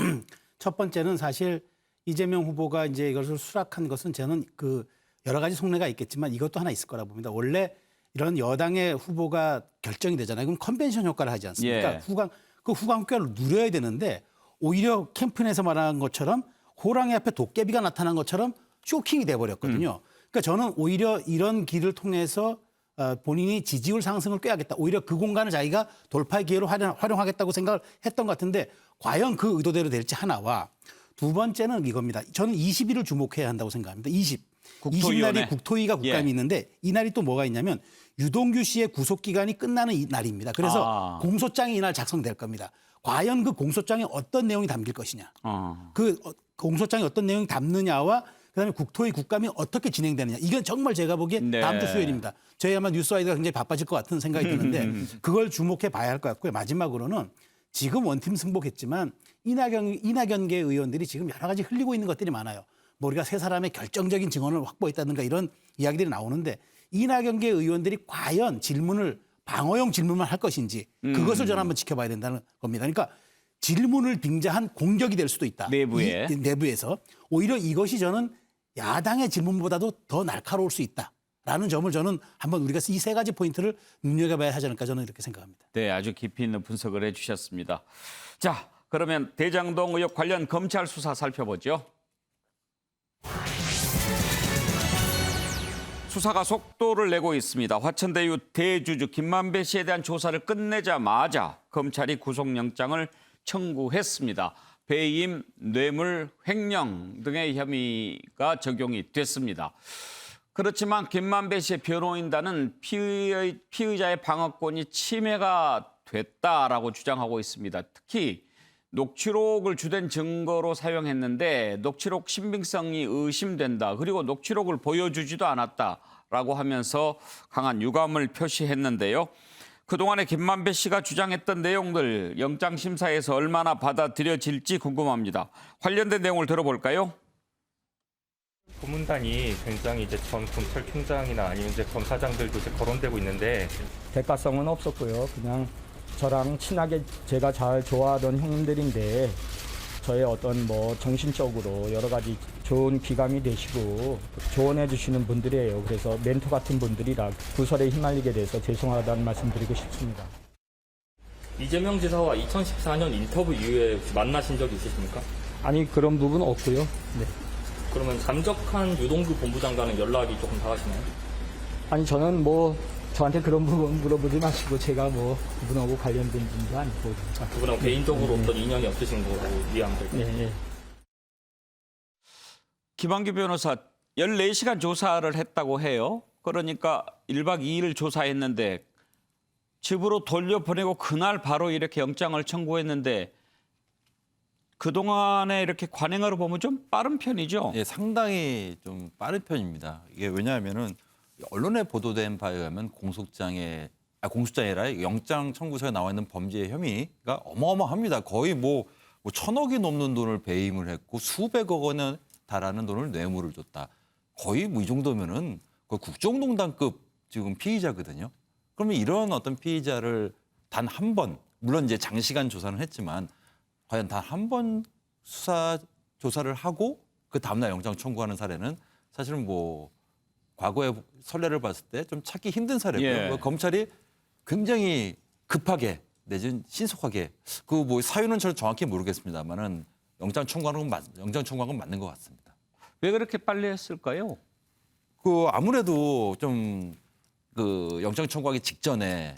첫 번째는 사실 이재명 후보가 이제 이것을 수락한 것은 저는 그 여러 가지 속내가 있겠지만 이것도 하나 있을 거라 봅니다. 원래 이런 여당의 후보가 결정이 되잖아요. 그럼 컨벤션 효과를 하지 않습니까? 후광 효과를 누려야 되는데 오히려 캠프에서 말한 것처럼 호랑이 앞에 도깨비가 나타난 것처럼 쇼킹이 돼버렸거든요. 그러니까 저는 오히려 이런 길을 통해서 본인이 지지율 상승을 꾀하겠다. 오히려 그 공간을 자기가 돌파의 기회로 활용하겠다고 생각을 했던 것 같은데 과연 그 의도대로 될지 하나와 두 번째는 이겁니다. 저는 20일을 주목해야 한다고 생각합니다. 20날이 국토위가 국감이 있는데 이 날이 또 뭐가 있냐면 유동규 씨의 구속기간이 끝나는 이 날입니다. 그래서 공소장이 이날 작성될 겁니다. 과연 그 공소장에 어떤 내용이 담길 것이냐. 그 공소장에 어떤 내용이 담느냐와 그다음에 국토위 국감이 어떻게 진행되느냐. 이건 정말 제가 보기에 다음 주 수요일입니다. 저희 아마 뉴스와이드가 굉장히 바빠질 것 같은 생각이 드는데 그걸 주목해 봐야 할 것 같고요. 마지막으로는 지금 원팀 승복했지만 이낙연계 의원들이 지금 여러 가지 흘리고 있는 것들이 많아요. 뭐 우리가 세 사람의 결정적인 증언을 확보했다든가 이런 이야기들이 나오는데 이낙연계 의원들이 과연 방어용 질문만 할 것인지 그것을 저는 한번 지켜봐야 된다는 겁니다. 그러니까 질문을 빙자한 공격이 될 수도 있다. 내부에서. 오히려 이것이 저는 야당의 질문보다도 더 날카로울 수 있다라는 점을 저는 한번 우리가 이 세 가지 포인트를 눈여겨봐야 하지 않을까 저는 이렇게 생각합니다. 네, 아주 깊이 있는 분석을 해주셨습니다. 자, 그러면 대장동 의혹 관련 검찰 수사 살펴보죠. 수사가 속도를 내고 있습니다. 화천대유 대주주 김만배 씨에 대한 조사를 끝내자마자 검찰이 구속영장을 청구했습니다. 배임, 뇌물, 횡령 등의 혐의가 적용이 됐습니다. 그렇지만 김만배 씨의 변호인단은 피의자의 방어권이 침해가 됐다라고 주장하고 있습니다. 특히 녹취록을 주된 증거로 사용했는데 녹취록 신빙성이 의심된다. 그리고 녹취록을 보여주지도 않았다라고 라고 하면서 강한 유감을 표시했는데요. 그동안에 김만배 씨가 주장했던 내용들 영장심사에서 얼마나 받아들여질지 궁금합니다. 관련된 내용을 들어볼까요? 고문단이 굉장히 이제 전 검찰총장이나 아니면 이제 검사장들도 이제 거론되고 있는데 대가성은 없었고요. 그냥 저랑 친하게 제가 잘 좋아하던 형님들인데 저의 어떤 뭐 정신적으로 여러 가지 좋은 귀감이 되시고 조언해 주시는 분들이에요. 그래서 멘토 같은 분들이라 구설에 휘말리게 돼서 죄송하다는 말씀 드리고 싶습니다. 이재명 지사와 2014년 인터뷰 이후에 혹시 만나신 적이 있으십니까? 아니 그런 부분 없고요. 네. 그러면 잠적한 유동규 본부장과는 연락이 조금 닿으시나요? 아니 저는 뭐 저한테 그런 부분 물어보지 마시고 제가 뭐 그분하고 관련된 분도 아니고 그분하고 개인적으로 어떤 인연이 없으신 거라고 이해하면 될까요? 네. 김한규 변호사 14시간 조사를 했다고 해요. 그러니까 1박 2일 조사했는데 집으로 돌려보내고 그날 바로 이렇게 영장을 청구했는데 그동안에 이렇게 관행으로 보면 좀 빠른 편이죠? 예, 상당히 좀 빠른 편입니다. 이게 왜냐하면은 언론에 보도된 바에 의하면 공소장이 아니라 영장 청구서에 나와 있는 범죄 혐의가 어마어마합니다. 거의 뭐 1,000억이 넘는 돈을 배임을 했고 수백억 원에 달하는 돈을 뇌물을 줬다. 거의 뭐 이 정도면은 거의 국정농단급 지금 피의자거든요. 그러면 이런 어떤 피의자를 단 한 번, 물론 이제 장시간 조사는 했지만 과연 단 한 번 수사 조사를 하고 그 다음날 영장 청구하는 사례는 사실은 뭐 과거의 선례를 봤을 때 좀 찾기 힘든 사례고요. 예. 검찰이 굉장히 급하게 내지는 신속하게 그 뭐 사유는 저는 정확히 모르겠습니다만은 영장 청구한 건 맞는 것 같습니다. 왜 그렇게 빨리 했을까요? 그 아무래도 좀 그 영장 청구하기 직전에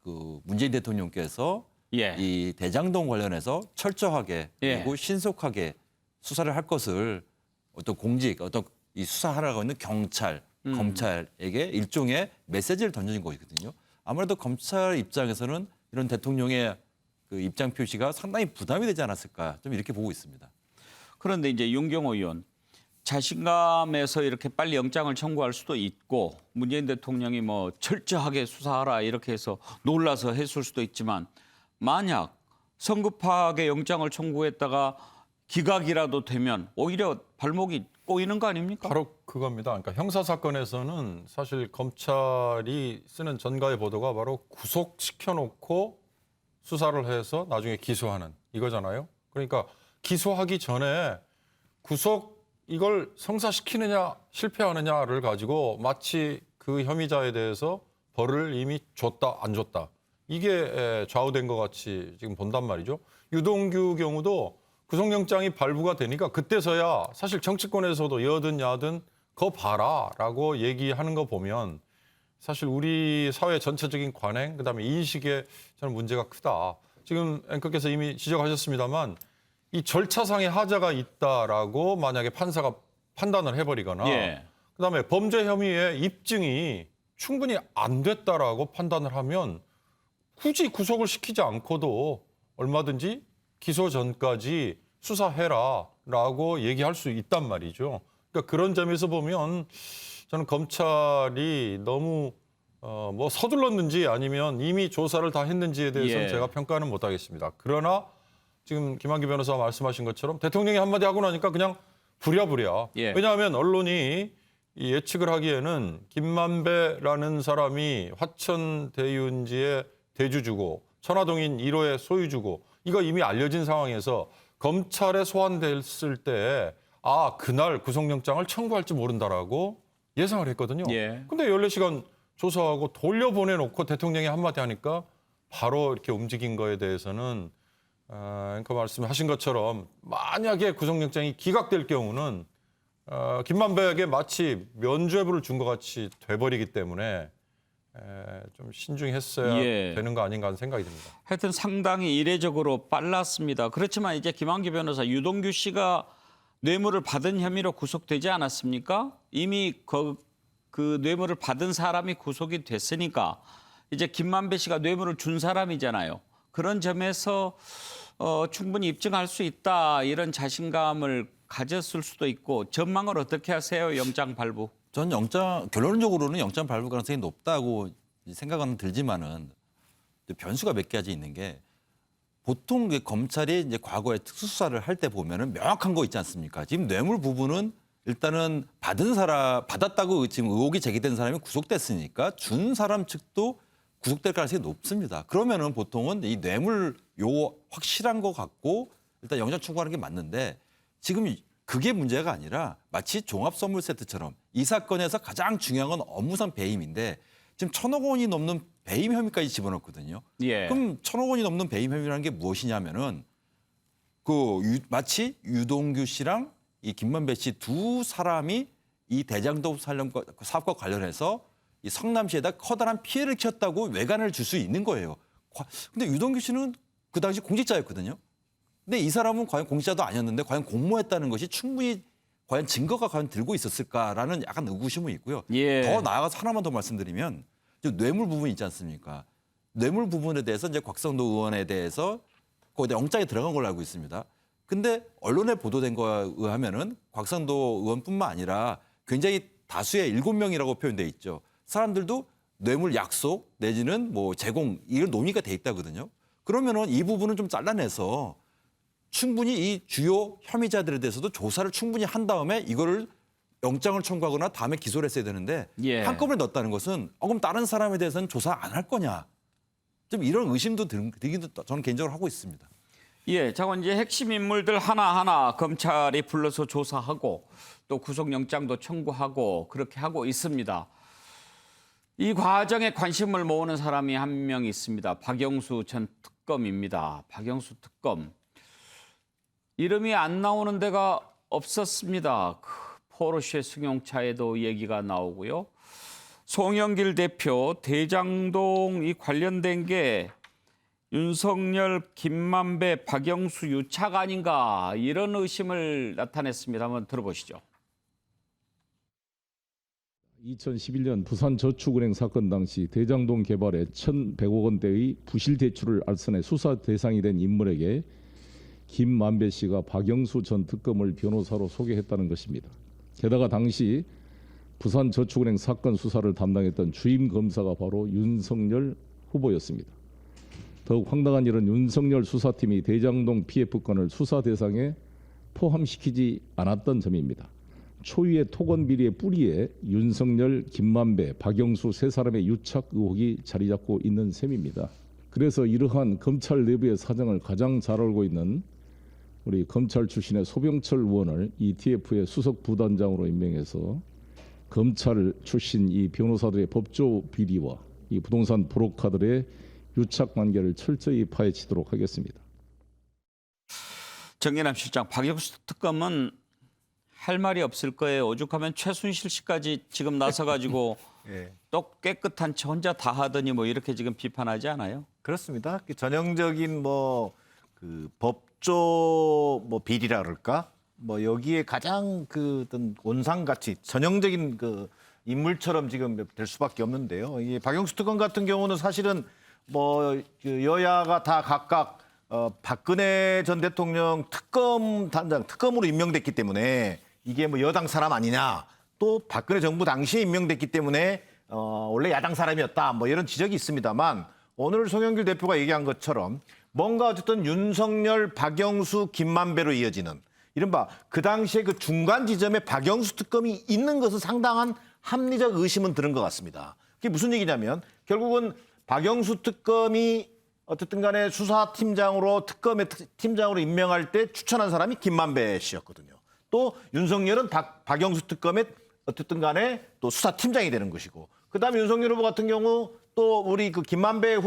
그 문재인 대통령께서 예. 이 대장동 관련해서 철저하게 그리고 신속하게 수사를 할 것을 어떤 공직, 어떤 이 수사하라고 있는 경찰, 검찰에게 일종의 메시지를 던져진 것이거든요. 아무래도 검찰 입장에서는 이런 대통령의 그 입장 표시가 상당히 부담이 되지 않았을까 좀 이렇게 보고 있습니다. 그런데 이제 윤경호 의원 자신감에서 이렇게 빨리 영장을 청구할 수도 있고 문재인 대통령이 뭐 철저하게 수사하라 이렇게 해서 놀라서 했을 수도 있지만 만약 성급하게 영장을 청구했다가 기각이라도 되면 오히려 발목이 꼬이는 거 아닙니까? 바로 그겁니다. 그러니까 형사 사건에서는 사실 검찰이 쓰는 전가의 보도가 바로 구속시켜놓고 수사를 해서 나중에 기소하는 이거잖아요. 그러니까 기소하기 전에 구속 이걸 성사시키느냐 실패하느냐를 가지고 마치 그 혐의자에 대해서 벌을 이미 줬다 안 줬다 이게 좌우된 것 같이 지금 본단 말이죠. 유동규 경우도 구속영장이 발부가 되니까 그때서야 사실 정치권에서도 여든 야든 거 봐라라고 얘기하는 거 보면 사실 우리 사회 전체적인 관행 그다음에 인식에 저는 문제가 크다. 지금 앵커께서 이미 지적하셨습니다만 이 절차상의 하자가 있다라고 만약에 판사가 판단을 해버리거나 그다음에 범죄 혐의의 입증이 충분히 안 됐다라고 판단을 하면 굳이 구속을 시키지 않고도 얼마든지 기소 전까지 수사해라라고 얘기할 수 있단 말이죠. 그러니까 그런 점에서 보면 저는 검찰이 너무 뭐 서둘렀는지 아니면 이미 조사를 다 했는지에 대해서는 제가 평가는 못하겠습니다. 그러나 지금 김한규 변호사가 말씀하신 것처럼 대통령이 한마디 하고 나니까 그냥 부랴부랴. 왜냐하면 언론이 이 예측을 하기에는 김만배라는 사람이 화천 대유지의 대주주고 천화동인 1호의 소유주고 이거 이미 알려진 상황에서 검찰에 소환됐을 때 아, 그날 구속영장을 청구할지 모른다라고 예상을 했거든요. 근데 14시간 조사하고 돌려보내놓고 대통령이 한마디 하니까 바로 이렇게 움직인 거에 대해서는 앵커 말씀하신 것처럼 만약에 구속영장이 기각될 경우는 김만배에게 마치 면죄부를 준 것 같이 돼버리기 때문에 좀 신중했어야 되는 거 아닌가 하는 생각이 듭니다. 하여튼 상당히 이례적으로 빨랐습니다. 그렇지만 이제 김한규 변호사, 유동규 씨가 뇌물을 받은 혐의로 구속되지 않았습니까? 이미 그 뇌물을 받은 사람이 구속이 됐으니까 이제 김만배 씨가 뇌물을 준 사람이잖아요. 그런 점에서 충분히 입증할 수 있다 이런 자신감을 가졌을 수도 있고 전망을 어떻게 하세요? 영장 발부. 전 결론적으로는 영장 발부 가능성이 높다고 생각은 들지만은 변수가 몇 가지 있는 게 보통 검찰이 이제 과거에 특수수사를 할 때 보면은 명확한 거 있지 않습니까? 지금 뇌물 부분은 일단은 받았다고 지금 의혹이 제기된 사람이 구속됐으니까 준 사람 측도 구속될 가능성이 높습니다. 그러면은 보통은 이 뇌물 요 확실한 거 갖고 일단 영장 청구하는 게 맞는데 지금 그게 문제가 아니라 마치 종합 선물 세트처럼 이 사건에서 가장 중요한 건 업무상 배임인데 지금 1,000억 원이 넘는 배임 혐의까지 집어넣거든요. 예. 그럼 1,000억 원이 넘는 배임 혐의라는 게 무엇이냐면은 마치 유동규 씨랑 이 김만배 씨 두 사람이 이 대장동 사업과 관련해서 이 성남시에다 커다란 피해를 끼쳤다고 외관을 줄 수 있는 거예요. 근데 유동규 씨는 그 당시 공직자였거든요. 근데 이 사람은 과연 공직자도 아니었는데 과연 공모했다는 것이 충분히 과연 증거가 과연 들고 있었을까라는 약간 의구심은 있고요. 예. 더 나아가서 하나만 더 말씀드리면 뇌물 부분 있지 않습니까? 뇌물 부분에 대해서 이제 곽성도 의원에 대해서 거기에 영장이 들어간 걸로 알고 있습니다. 근데 언론에 보도된 거에 의하면은 곽상도 의원뿐만 아니라 굉장히 다수의 7명이라고 표현돼 있죠. 사람들도 뇌물 약속 내지는 뭐 제공 이런 논의가 돼 있다거든요. 그러면은 이 부분은 좀 잘라내서 충분히 이 주요 혐의자들에 대해서도 조사를 충분히 한 다음에 이거를 영장을 청구하거나 다음에 기소를 했어야 되는데 예. 한꺼번에 넣었다는 것은 그럼 다른 사람에 대해서는 조사 안 할 거냐. 좀 이런 의심도 들기도 저는 개인적으로 하고 있습니다. 예, 자건 이제 핵심 인물들 하나하나 검찰이 불러서 조사하고 또 구속영장도 청구하고 그렇게 하고 있습니다. 이 과정에 관심을 모으는 사람이 한 명 있습니다. 박영수 전 특검입니다. 박영수 특검. 이름이 안 나오는 데가 없었습니다. 포르쉐 승용차에도 얘기가 나오고요. 송영길 대표 대장동 이 관련된 게 윤석열, 김만배, 박영수 유착 아닌가 이런 의심을 나타냈습니다. 한번 들어보시죠. 2011년 부산저축은행 사건 당시 대장동 개발에 1,100억 원대의 부실 대출을 알선해 수사 대상이 된 인물에게 김만배 씨가 박영수 전 특검을 변호사로 소개했다는 것입니다. 게다가 당시 부산저축은행 사건 수사를 담당했던 주임 검사가 바로 윤석열 후보였습니다. 더욱 황당한 일은 윤석열 수사팀이 대장동 PF건을 수사 대상에 포함시키지 않았던 점입니다. 초유의 토건 비리의 뿌리에 윤석열, 김만배, 박영수 세 사람의 유착 의혹이 자리 잡고 있는 셈입니다. 그래서 이러한 검찰 내부의 사정을 가장 잘 알고 있는 우리 검찰 출신의 소병철 의원을 ETF의 수석 부단장으로 임명해서 검찰 출신 이 변호사들의 법조 비리와 이 부동산 브로커들의 유착 관계를 철저히 파헤치도록 하겠습니다. 정의남 실장, 박영수 특검은 할 말이 없을 거예요. 오죽하면 최순실 씨까지 지금 나서가지고 예. 또 깨끗한 채 혼자 다 하더니 뭐 이렇게 지금 비판하지 않아요? 그렇습니다. 전형적인 그 법조 비리라 그럴까? 여기에 가장 그 어떤 온상같이 전형적인 그 인물처럼 지금 될 수밖에 없는데요. 이 박영수 특검 같은 경우는 사실은 그 여야가 다 각각 박근혜 전 대통령 특검으로 임명됐기 때문에 이게 여당 사람 아니냐, 또 박근혜 정부 당시에 임명됐기 때문에 원래 야당 사람이었다, 이런 지적이 있습니다만 오늘 송영길 대표가 얘기한 것처럼 뭔가 어쨌든 윤석열, 박영수, 김만배로 이어지는 이른바 그 당시에 그 중간 지점에 박영수 특검이 있는 것은 상당한 합리적 의심은 드는 것 같습니다. 그게 무슨 얘기냐면 결국은 박영수 특검이 어쨌든 간에 수사팀장으로 특검의 팀장으로 임명할 때 추천한 사람이 김만배 씨였거든요. 또 윤석열은 박영수 특검의 어쨌든 간에 또 수사팀장이 되는 것이고, 그다음에 윤석열 후보 같은 경우 또 우리 그 김만배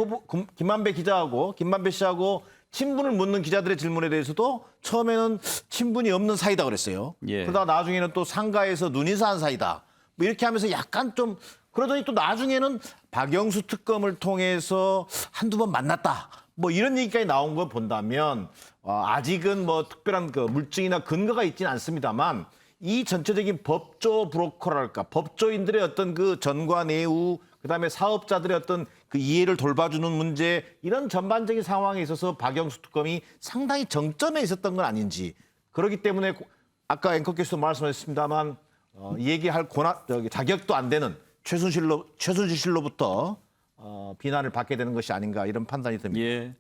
기자하고 김만배 씨하고 친분을 묻는 기자들의 질문에 대해서도 처음에는 친분이 없는 사이다 그랬어요. 예. 그러다 나중에는 또 상가에서 눈인사한 사이다. 이렇게 하면서 약간 좀 그러더니 또 나중에는 박영수 특검을 통해서 한두 번 만났다. 이런 얘기까지 나온 걸 본다면 아직은 특별한 그 물증이나 근거가 있지는 않습니다만 이 전체적인 법조 브로커랄까, 법조인들의 어떤 그 전과 내후, 그다음에 사업자들의 어떤 그 이해를 돌봐주는 문제, 이런 전반적인 상황에 있어서 박영수 특검이 상당히 정점에 있었던 건 아닌지. 그렇기 때문에 아까 앵커께서도 말씀하셨습니다만 이 얘기할 자격도 안 되는 최순실 씨로부터 비난을 받게 되는 것이 아닌가 이런 판단이 듭니다. 예.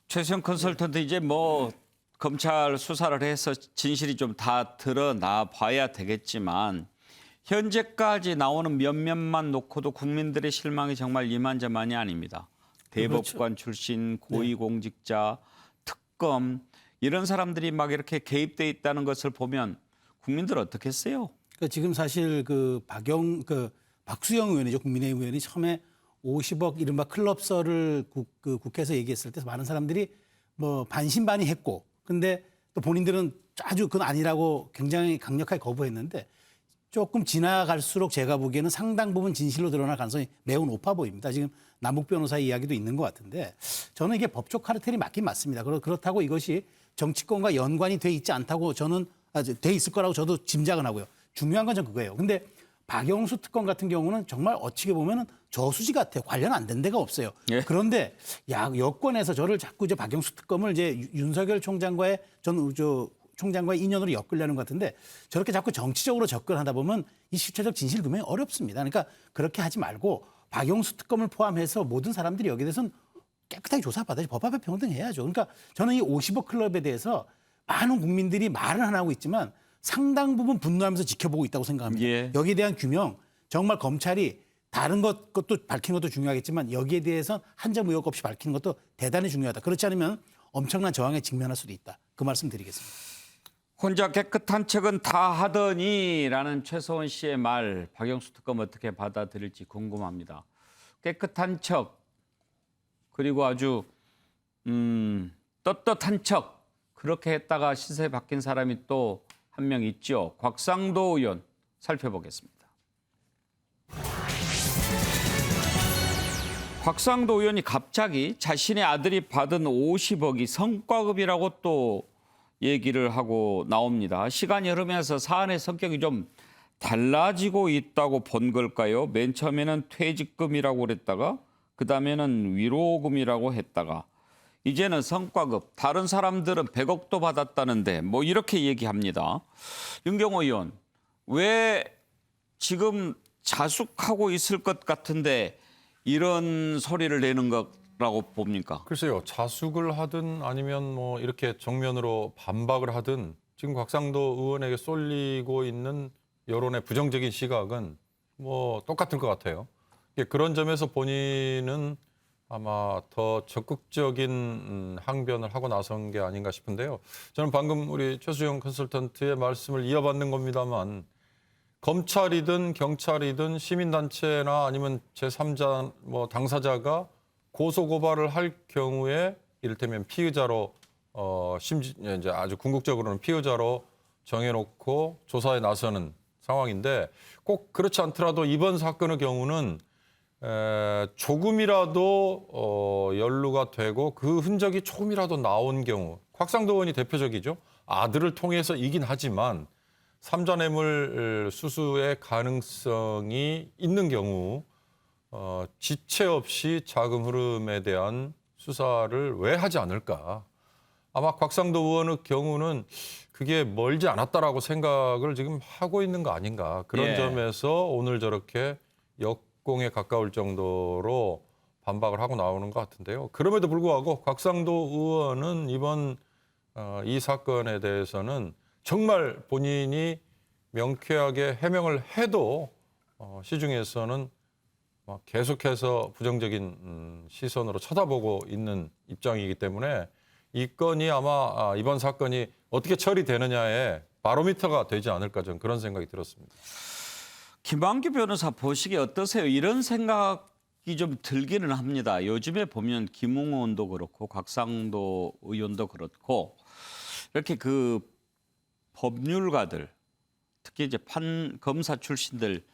최수영 컨설턴트 이제 뭐 검찰 수사를 해서 진실이 좀 다 드러나 봐야 되겠지만 현재까지 나오는 몇몇만 놓고도 국민들의 실망이 정말 이만저만이 아닙니다. 대법관 출신, 고위공직자, 특검 이런 사람들이 막 이렇게 개입돼 있다는 것을 보면 국민들 어떻겠어요? 그러니까 지금 사실 박수영 의원이죠. 국민의힘 의원이 처음에 50억 이른바 클럽설을 국회에서 얘기했을 때 많은 사람들이 뭐 반신반의했고, 근데 또 본인들은 아주 그건 아니라고 굉장히 강력하게 거부했는데 조금 지나갈수록 제가 보기에는 상당 부분 진실로 드러날 가능성이 매우 높아 보입니다. 지금 남욱 변호사의 이야기도 있는 것 같은데 저는 이게 법적 카르텔이 맞긴 맞습니다. 그렇다고 이것이 정치권과 연관이 돼 있지 않다고 저는 돼 있을 거라고 저도 짐작은 하고요. 중요한 건 전 그거예요. 근데 박영수 특검 같은 경우는 정말 어찌게 보면은 저수지 같아요. 관련 안 된 데가 없어요. 예. 그런데 여권에서 저를 자꾸 이제 박영수 특검을 이제 윤석열 총장과의 총장과의 인연으로 엮으려는 것 같은데 저렇게 자꾸 정치적으로 접근하다 보면 이 실체적 진실 규명이 어렵습니다. 그러니까 그렇게 하지 말고 박영수 특검을 포함해서 모든 사람들이 여기에 대해서는 깨끗하게 조사받아야지 법 앞에 평등해야죠. 그러니까 저는 이 50억 클럽에 대해서 많은 국민들이 말은 안 하고 있지만 상당 부분 분노하면서 지켜보고 있다고 생각합니다. 예. 여기에 대한 규명 정말 검찰이 다른 것도 밝히는 것도 중요하겠지만 여기에 대해서 한 점 의혹 없이 밝히는 것도 대단히 중요하다. 그렇지 않으면 엄청난 저항에 직면할 수도 있다. 그 말씀 드리겠습니다. 혼자 깨끗한 척은 다 하더니라는 최소원 씨의 말 박영수 특검 어떻게 받아들일지 궁금합니다. 깨끗한 척 그리고 아주 떳떳한 척 그렇게 했다가 시세 바뀐 사람이 또 한 명 있죠. 곽상도 의원 살펴보겠습니다. 곽상도 의원이 갑자기 자신의 아들이 받은 50억이 성과급이라고 또 얘기를 하고 나옵니다. 시간이 흐르면서 사안의 성격이 좀 달라지고 있다고 본 걸까요? 맨 처음에는 퇴직금이라고 그랬다가 그다음에는 위로금이라고 했다가 이제는 성과급. 다른 사람들은 100억도 받았다는데 뭐 이렇게 얘기합니다. 윤경호 의원, 왜 지금 자숙하고 있을 것 같은데 이런 소리를 내는 거라고 봅니까? 글쎄요. 자숙을 하든 아니면 뭐 이렇게 정면으로 반박을 하든 지금 곽상도 의원에게 쏠리고 있는 여론의 부정적인 시각은 뭐 똑같을 것 같아요. 그런 점에서 본인은 아마 더 적극적인 항변을 하고 나선 게 아닌가 싶은데요. 저는 방금 우리 최수영 컨설턴트의 말씀을 이어받는 겁니다만 검찰이든 경찰이든 시민단체나 아니면 제3자 뭐 당사자가 고소고발을 할 경우에 이를테면 피의자로 심지어 이제 아주 궁극적으로는 피의자로 정해놓고 조사에 나서는 상황인데 꼭 그렇지 않더라도 이번 사건의 경우는 조금이라도 연루가 되고 그 흔적이 조금이라도 나온 경우 곽상도 의원이 대표적이죠. 아들을 통해서이긴 하지만 삼자뇌물 수수의 가능성이 있는 경우 지체 없이 자금 흐름에 대한 수사를 왜 하지 않을까. 아마 곽상도 의원의 경우는 그게 멀지 않았다라고 생각을 지금 하고 있는 거 아닌가. 그런 점에서 오늘 저렇게 역공에 가까울 정도로 반박을 하고 나오는 것 같은데요. 그럼에도 불구하고 곽상도 의원은 이번 이 사건에 대해서는 정말 본인이 명쾌하게 해명을 해도 시중에서는 계속해서 부정적인 시선으로 쳐다보고 있는 입장이기 때문에 이 건이 아마 이번 사건이 어떻게 처리되느냐에 바로미터가 되지 않을까 저는 그런 생각이 들었습니다. 김한규 변호사 보시기에 어떠세요? 이런 생각이 좀 들기는 합니다. 요즘에 보면 김웅 의원도 그렇고 곽상도 의원도 그렇고 이렇게 그 법률가들 특히 이제 검사 출신들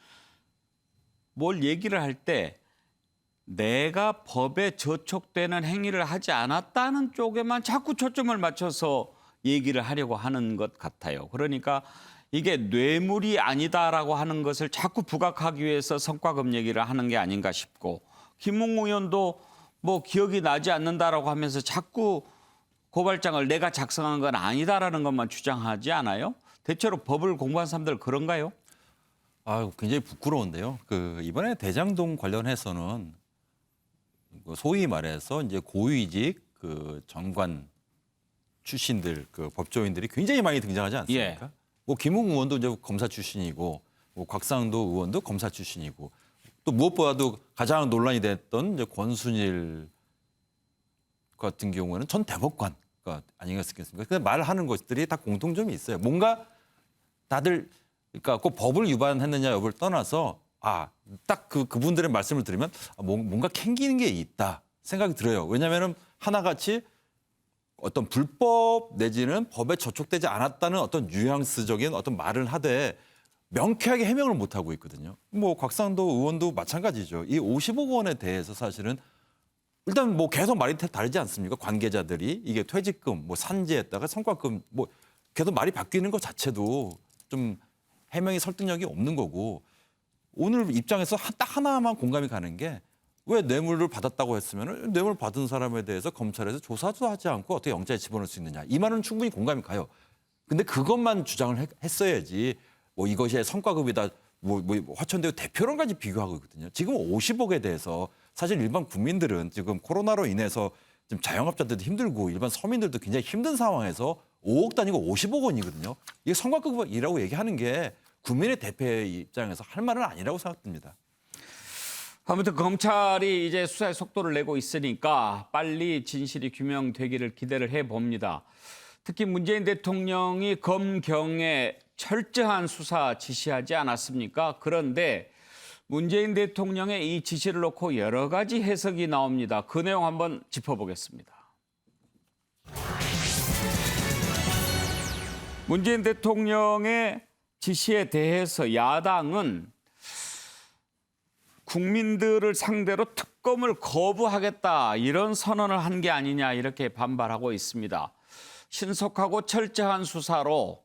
뭘 얘기를 할 때 내가 법에 저촉되는 행위를 하지 않았다는 쪽에만 자꾸 초점을 맞춰서 얘기를 하려고 하는 것 같아요. 그러니까 이게 뇌물이 아니다라고 하는 것을 자꾸 부각하기 위해서 성과급 얘기를 하는 게 아닌가 싶고 김웅 의원도 뭐 기억이 나지 않는다라고 하면서 자꾸 고발장을 내가 작성한 건 아니다라는 것만 주장하지 않아요? 대체로 법을 공부한 사람들 그런가요? 아, 굉장히 부끄러운데요. 이번에 대장동 관련해서는 소위 말해서 이제 고위직 정관 출신들 법조인들이 굉장히 많이 등장하지 않습니까? 뭐 김웅 의원도 이제 검사 출신이고, 뭐 곽상도 의원도 검사 출신이고, 또 무엇보다도 가장 논란이 됐던 이제 권순일 같은 경우에는 전 대법관가 아니겠습니까? 근데 말하는 것들이 다 공통점이 있어요. 뭔가 다들 그러니까 꼭 법을 위반했느냐 여부를 떠나서 딱 그분들의 말씀을 들으면 뭔가 캥기는 게 있다 생각이 들어요. 왜냐하면 하나같이 어떤 불법 내지는 법에 저촉되지 않았다는 어떤 뉘앙스적인 어떤 말을 하되 명쾌하게 해명을 못 하고 있거든요. 뭐 곽상도 의원도 마찬가지죠. 이 50억 원에 대해서 사실은 일단 뭐 계속 말이 다르지 않습니까? 관계자들이 이게 퇴직금, 뭐 산재에다가 성과금, 뭐 계속 말이 바뀌는 것 자체도 좀 해명이 설득력이 없는 거고, 오늘 입장에서 딱 하나만 공감이 가는 게 왜 뇌물을 받았다고 했으면 뇌물 받은 사람에 대해서 검찰에서 조사도 하지 않고 어떻게 영장에 집어넣을 수 있느냐. 이 말은 충분히 공감이 가요. 근데 그것만 주장을 했어야지 뭐 이것이 성과급이다, 뭐 화천대유 대표론까지 비교하고 있거든요. 지금 50억에 대해서 사실 일반 국민들은 지금 코로나로 인해서 지금 자영업자들도 힘들고 일반 서민들도 굉장히 힘든 상황에서 5억 단위고 50억 원이거든요. 이게 성과급이라고 얘기하는 게 국민의 대표의 입장에서 할 말은 아니라고 생각됩니다. 아무튼 검찰이 이제 수사의 속도를 내고 있으니까 빨리 진실이 규명되기를 기대를 해봅니다. 특히 문재인 대통령이 검경에 철저한 수사 지시하지 않았습니까? 그런데 문재인 대통령의 이 지시를 놓고 여러 가지 해석이 나옵니다. 그 내용 한번 짚어보겠습니다. 문재인 대통령의 지시에 대해서 야당은 국민들을 상대로 특검을 거부하겠다 이런 선언을 한 게 아니냐 이렇게 반발하고 있습니다. 신속하고 철저한 수사로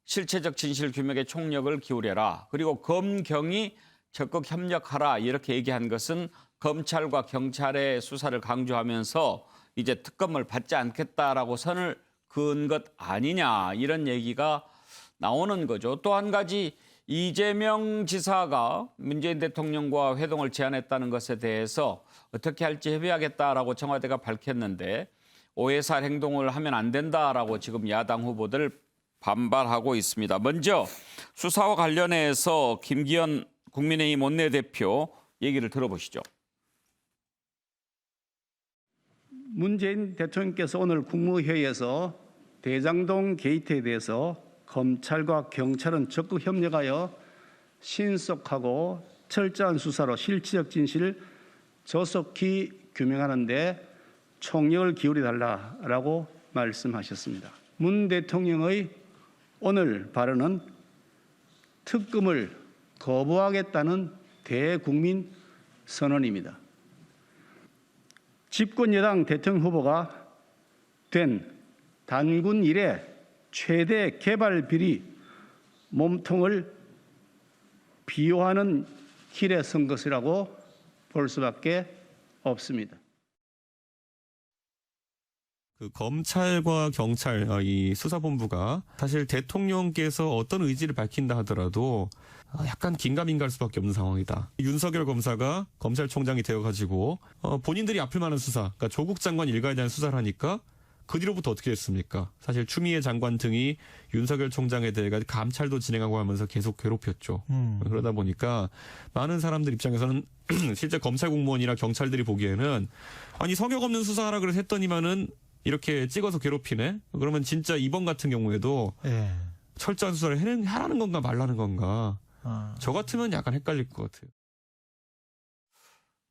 실체적 진실 규명에 총력을 기울여라. 그리고 검경이 적극 협력하라 이렇게 얘기한 것은 검찰과 경찰의 수사를 강조하면서 이제 특검을 받지 않겠다라고 선을 그은 것 아니냐 이런 얘기가 나오는 거죠. 또 한 가지 이재명 지사가 문재인 대통령과 회동을 제안했다는 것에 대해서 어떻게 할지 협의하겠다라고 청와대가 밝혔는데 오해살 행동을 하면 안 된다라고 지금 야당 후보들 반발하고 있습니다. 먼저 수사와 관련해서 김기현 국민의힘 원내대표 얘기를 들어보시죠. 문재인 대통령께서 오늘 국무회의에서 대장동 게이트에 대해서 검찰과 경찰은 적극 협력하여 신속하고 철저한 수사로 실체적 진실을 조속히 규명하는 데 총력을 기울여달라고 말씀하셨습니다. 문 대통령의 오늘 발언은 특검을 거부하겠다는 대국민 선언입니다. 집권여당 대통령 후보가 된 단군 이래 최대 개발 비리 몸통을 비호하는 길에 선 것이라고 볼 수밖에 없습니다. 검찰과 경찰 이 수사본부가 사실 대통령께서 어떤 의지를 밝힌다 하더라도 약간 긴가민가할 수밖에 없는 상황이다. 윤석열 검사가 검찰총장이 되어가지고 본인들이 아플 만한 수사, 그러니까 조국 장관 일가에 대한 수사를 하니까 그 뒤로부터 어떻게 됐습니까? 사실 추미애 장관 등이 윤석열 총장에 대해 감찰도 진행하고 하면서 계속 괴롭혔죠. 그러다 보니까 많은 사람들 입장에서는 실제 검찰 공무원이나 경찰들이 보기에는 아니 성역 없는 수사하라 그래서 했더니만은 이렇게 찍어서 괴롭히네? 그러면 진짜 이번 같은 경우에도 철저한 수사를 하라는 건가 말라는 건가? 저 같으면 약간 헷갈릴 것 같아요.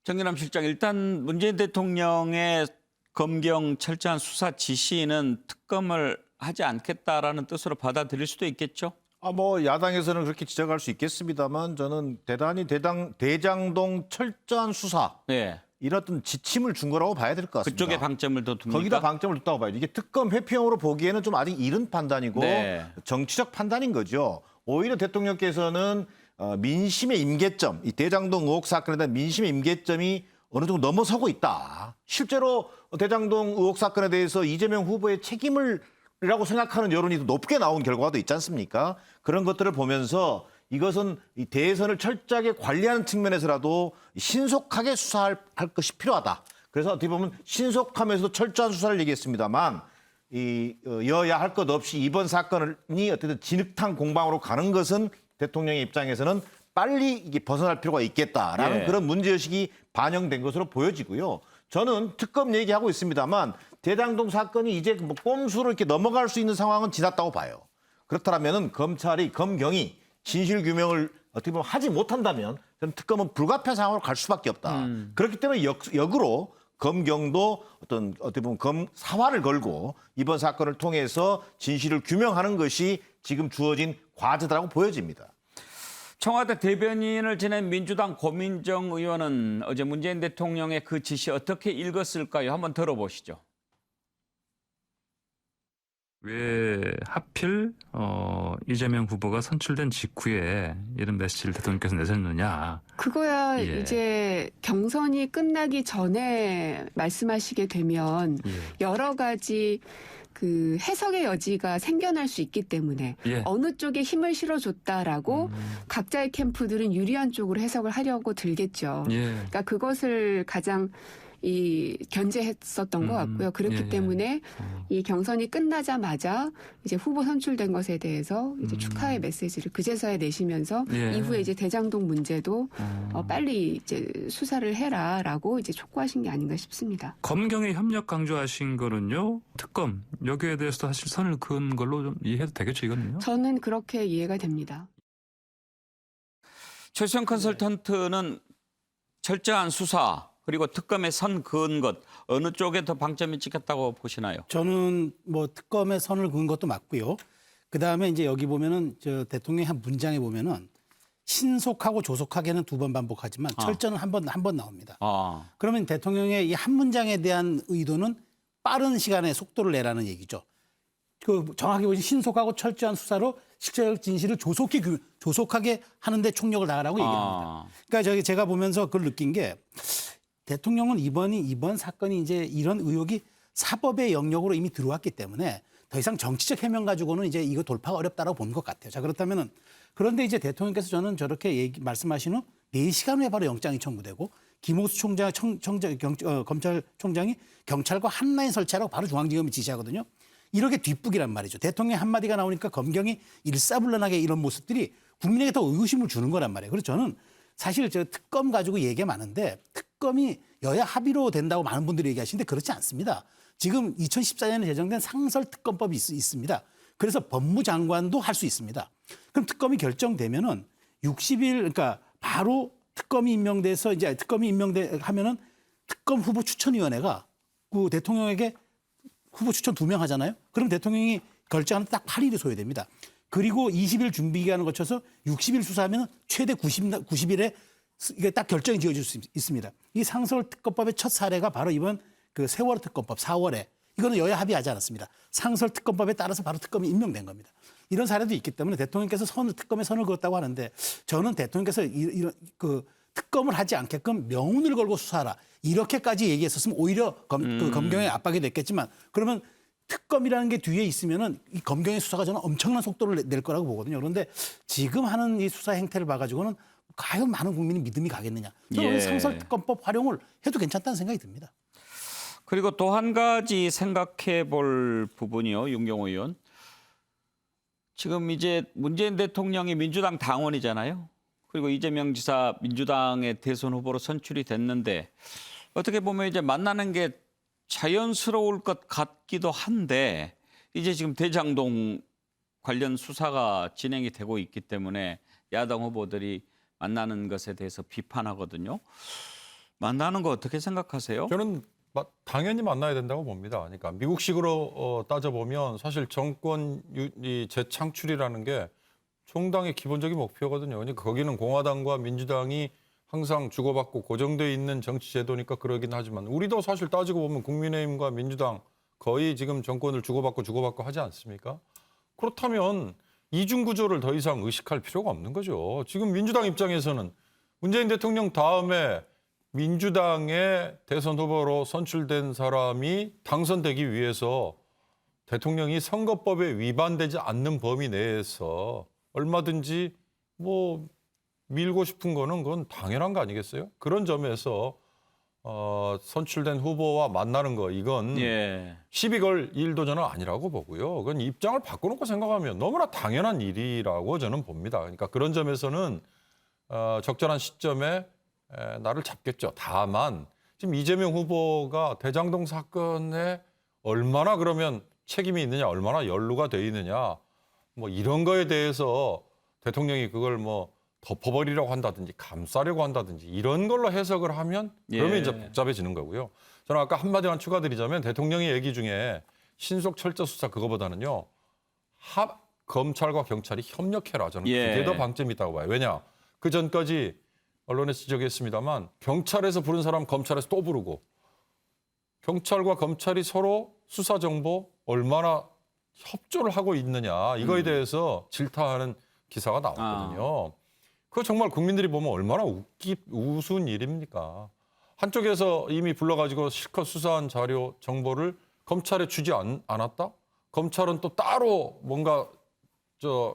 정진남 실장, 일단 문재인 대통령의 검경 철저한 수사 지시는 특검을 하지 않겠다라는 뜻으로 받아들일 수도 있겠죠? 뭐 야당에서는 그렇게 지적할 수 있겠습니다만 저는 대단히 대장동 철저한 수사 이런 어떤 지침을 준 거라고 봐야 될 것 같습니다. 그쪽에 방점을 더 둡니까? 거기다 방점을 뒀다고 봐야죠. 이게 특검 회피형으로 보기에는 좀 아직 이른 판단이고 정치적 판단인 거죠. 오히려 대통령께서는 민심의 임계점, 이 대장동 의혹 사건에 대한 민심의 임계점이 어느 정도 넘어서고 있다. 실제로 대장동 의혹 사건에 대해서 이재명 후보의 책임을 이라고 생각하는 여론이 높게 나온 결과도 있지 않습니까? 그런 것들을 보면서 이것은 이 대선을 철저하게 관리하는 측면에서라도 신속하게 수사할 것이 필요하다. 그래서 어떻게 보면 신속하면서도 철저한 수사를 얘기했습니다만 이 여야 할 것 없이 이번 사건이 어쨌든 진흙탕 공방으로 가는 것은 대통령의 입장에서는 빨리 이게 벗어날 필요가 있겠다라는 그런 문제의식이 반영된 것으로 보여지고요. 저는 특검 얘기하고 있습니다만 대장동 사건이 이제 뭐 꼼수로 이렇게 넘어갈 수 있는 상황은 지났다고 봐요. 그렇다면은 검경이 진실 규명을 어떻게 보면 하지 못한다면 저는 특검은 불가피한 상황으로 갈 수밖에 없다. 그렇기 때문에 역으로 검경도 어떻게 보면 사활을 걸고 이번 사건을 통해서 진실을 규명하는 것이 지금 주어진 과제다라고 보여집니다. 청와대 대변인을 지낸 민주당 고민정 의원은 어제 문재인 대통령의 그 지시 어떻게 읽었을까요? 한번 들어보시죠. 왜 하필 이재명 후보가 선출된 직후에 이런 메시지를 대통령께서 내셨느냐. 그거야 이제 경선이 끝나기 전에 말씀하시게 되면 여러 가지 그 해석의 여지가 생겨날 수 있기 때문에 어느 쪽에 힘을 실어줬다라고 각자의 캠프들은 유리한 쪽으로 해석을 하려고 들겠죠. 그러니까 그것을 가장 견제했었던 것 같고요. 그렇기 때문에 이 경선이 끝나자마자 이제 후보 선출된 것에 대해서 이제 축하의 메시지를 그제서야 내시면서 이후에 이제 대장동 문제도 빨리 이제 수사를 해라라고 이제 촉구하신 게 아닌가 싶습니다. 검경의 협력 강조하신 거는요. 특검 여기에 대해서도 사실 선을 그은 걸로 좀 이해해도 되겠죠, 이거는요? 저는 그렇게 이해가 됩니다. 최수영 컨설턴트는 철저한 수사 그리고 특검에 선 그은 것 어느 쪽에 더 방점이 찍혔다고 보시나요? 저는 뭐 특검에 선을 그은 것도 맞고요. 그다음에 이제 여기 보면은 저 대통령의 한 문장에 보면은 신속하고 조속하게는 2번 반복하지만 철저는 한 번 나옵니다. 그러면 대통령의 이 한 문장에 대한 의도는 빠른 시간에 속도를 내라는 얘기죠. 그 정확히 보시면 신속하고 철저한 수사로 실체적 진실을 조속하게 하는데 총력을 다하라고 얘기합니다. 그러니까 제가 보면서 그걸 느낀 게 대통령은 이번 사건이 이제 이런 의혹이 사법의 영역으로 이미 들어왔기 때문에 더 이상 정치적 해명 가지고는 이제 이거 돌파가 어렵다라고 본 것 같아요. 자, 그렇다면은 그런데 이제 대통령께서 저는 저렇게 말씀하신 후 4시간 후에 바로 영장이 청구되고 김호수 검찰총장이 경찰과 한라인 설치하라고 바로 중앙지검이 지시하거든요. 이렇게 뒷북이란 말이죠. 대통령의 한마디가 나오니까 검경이 일사불란하게 이런 모습들이 국민에게 더 의구심을 주는 거란 말이에요. 그래서 저는 사실 저 특검 가지고 얘기가 많은데 특검이 여야 합의로 된다고 많은 분들이 얘기하시는데 그렇지 않습니다. 지금 2014년에 제정된 상설특검법이 있습니다. 그래서 법무장관도 할 수 있습니다. 그럼 특검이 결정되면은 60일 그러니까 바로 특검이 임명하면은 특검 후보 추천위원회가 그 대통령에게 후보 추천 2명 하잖아요. 그럼 대통령이 결정하는 딱 8일이 소요됩니다. 그리고 20일 준비 기간을 거쳐서 60일 수사하면 최대 90일에 이게 딱 결정이 지어질 수 있습니다. 이 상설특검법의 첫 사례가 바로 이번 그 세월호 특검법 4월에 이거는 여야 합의하지 않았습니다. 상설특검법에 따라서 바로 특검이 임명된 겁니다. 이런 사례도 있기 때문에 대통령께서 특검에 선을 그었다고 하는데 저는 대통령께서 이런 그 특검을 하지 않게끔 명운을 걸고 수사하라 이렇게까지 얘기했었으면 오히려 그 검경에 압박이 됐겠지만 그러면 특검이라는 게 뒤에 있으면은 이 검경의 수사가 저는 엄청난 속도를 낼 거라고 보거든요. 그런데 지금 하는 이 수사 행태를 봐가지고는 과연 많은 국민이 믿음이 가겠느냐. 저는 상설특검법 활용을 해도 괜찮다는 생각이 듭니다. 그리고 또 한 가지 생각해 볼 부분이요. 윤경호 의원. 지금 이제 문재인 대통령이 민주당 당원이잖아요. 그리고 이재명 지사 민주당의 대선 후보로 선출이 됐는데 어떻게 보면 이제 만나는 게 자연스러울 것 같기도 한데 이제 지금 대장동 관련 수사가 진행이 되고 있기 때문에 야당 후보들이 만나는 것에 대해서 비판하거든요. 만나는 거 어떻게 생각하세요? 저는 당연히 만나야 된다고 봅니다. 그러니까 미국식으로 따져보면 사실 정권 재창출이라는 게 정당의 기본적인 목표거든요. 그러니까 거기는 공화당과 민주당이 항상 주고받고 고정돼 있는 정치 제도니까 그러긴 하지만 우리도 사실 따지고 보면 국민의힘과 민주당 거의 지금 정권을 주고받고 하지 않습니까? 그렇다면 이중 구조를 더 이상 의식할 필요가 없는 거죠. 지금 민주당 입장에서는 문재인 대통령 다음에 민주당의 대선 후보로 선출된 사람이 당선되기 위해서 대통령이 선거법에 위반되지 않는 범위 내에서 얼마든지 뭐 밀고 싶은 거는 그건 당연한 거 아니겠어요? 그런 점에서 선출된 후보와 만나는 거 이건 시비 걸 일도 저는 아니라고 보고요. 그건 입장을 바꿔놓고 생각하면 너무나 당연한 일이라고 저는 봅니다. 그러니까 그런 점에서는 적절한 시점에 나를 잡겠죠. 다만 지금 이재명 후보가 대장동 사건에 얼마나 그러면 책임이 있느냐, 얼마나 연루가 돼 있느냐, 뭐 이런 거에 대해서 대통령이 그걸 뭐 덮어버리려고 한다든지 감싸려고 한다든지 이런 걸로 해석을 하면 그러면 이제 복잡해지는 거고요. 저는 아까 한마디만 추가드리자면 대통령의 얘기 중에 신속 철저 수사 그거보다는요. 검찰과 경찰이 협력해라. 저는 그게 더 방점이 있다고 봐요. 왜냐? 그 전까지 언론에 지적했습니다만 경찰에서 부른 사람 검찰에서 또 부르고 경찰과 검찰이 서로 수사 정보 얼마나 협조를 하고 있느냐 이거에 대해서 질타하는 기사가 나왔거든요. 그거 정말 국민들이 보면 얼마나 우스운 일입니까? 한쪽에서 이미 불러가지고 실컷 수사한 자료 정보를 검찰에 주지 않았다? 검찰은 또 따로 뭔가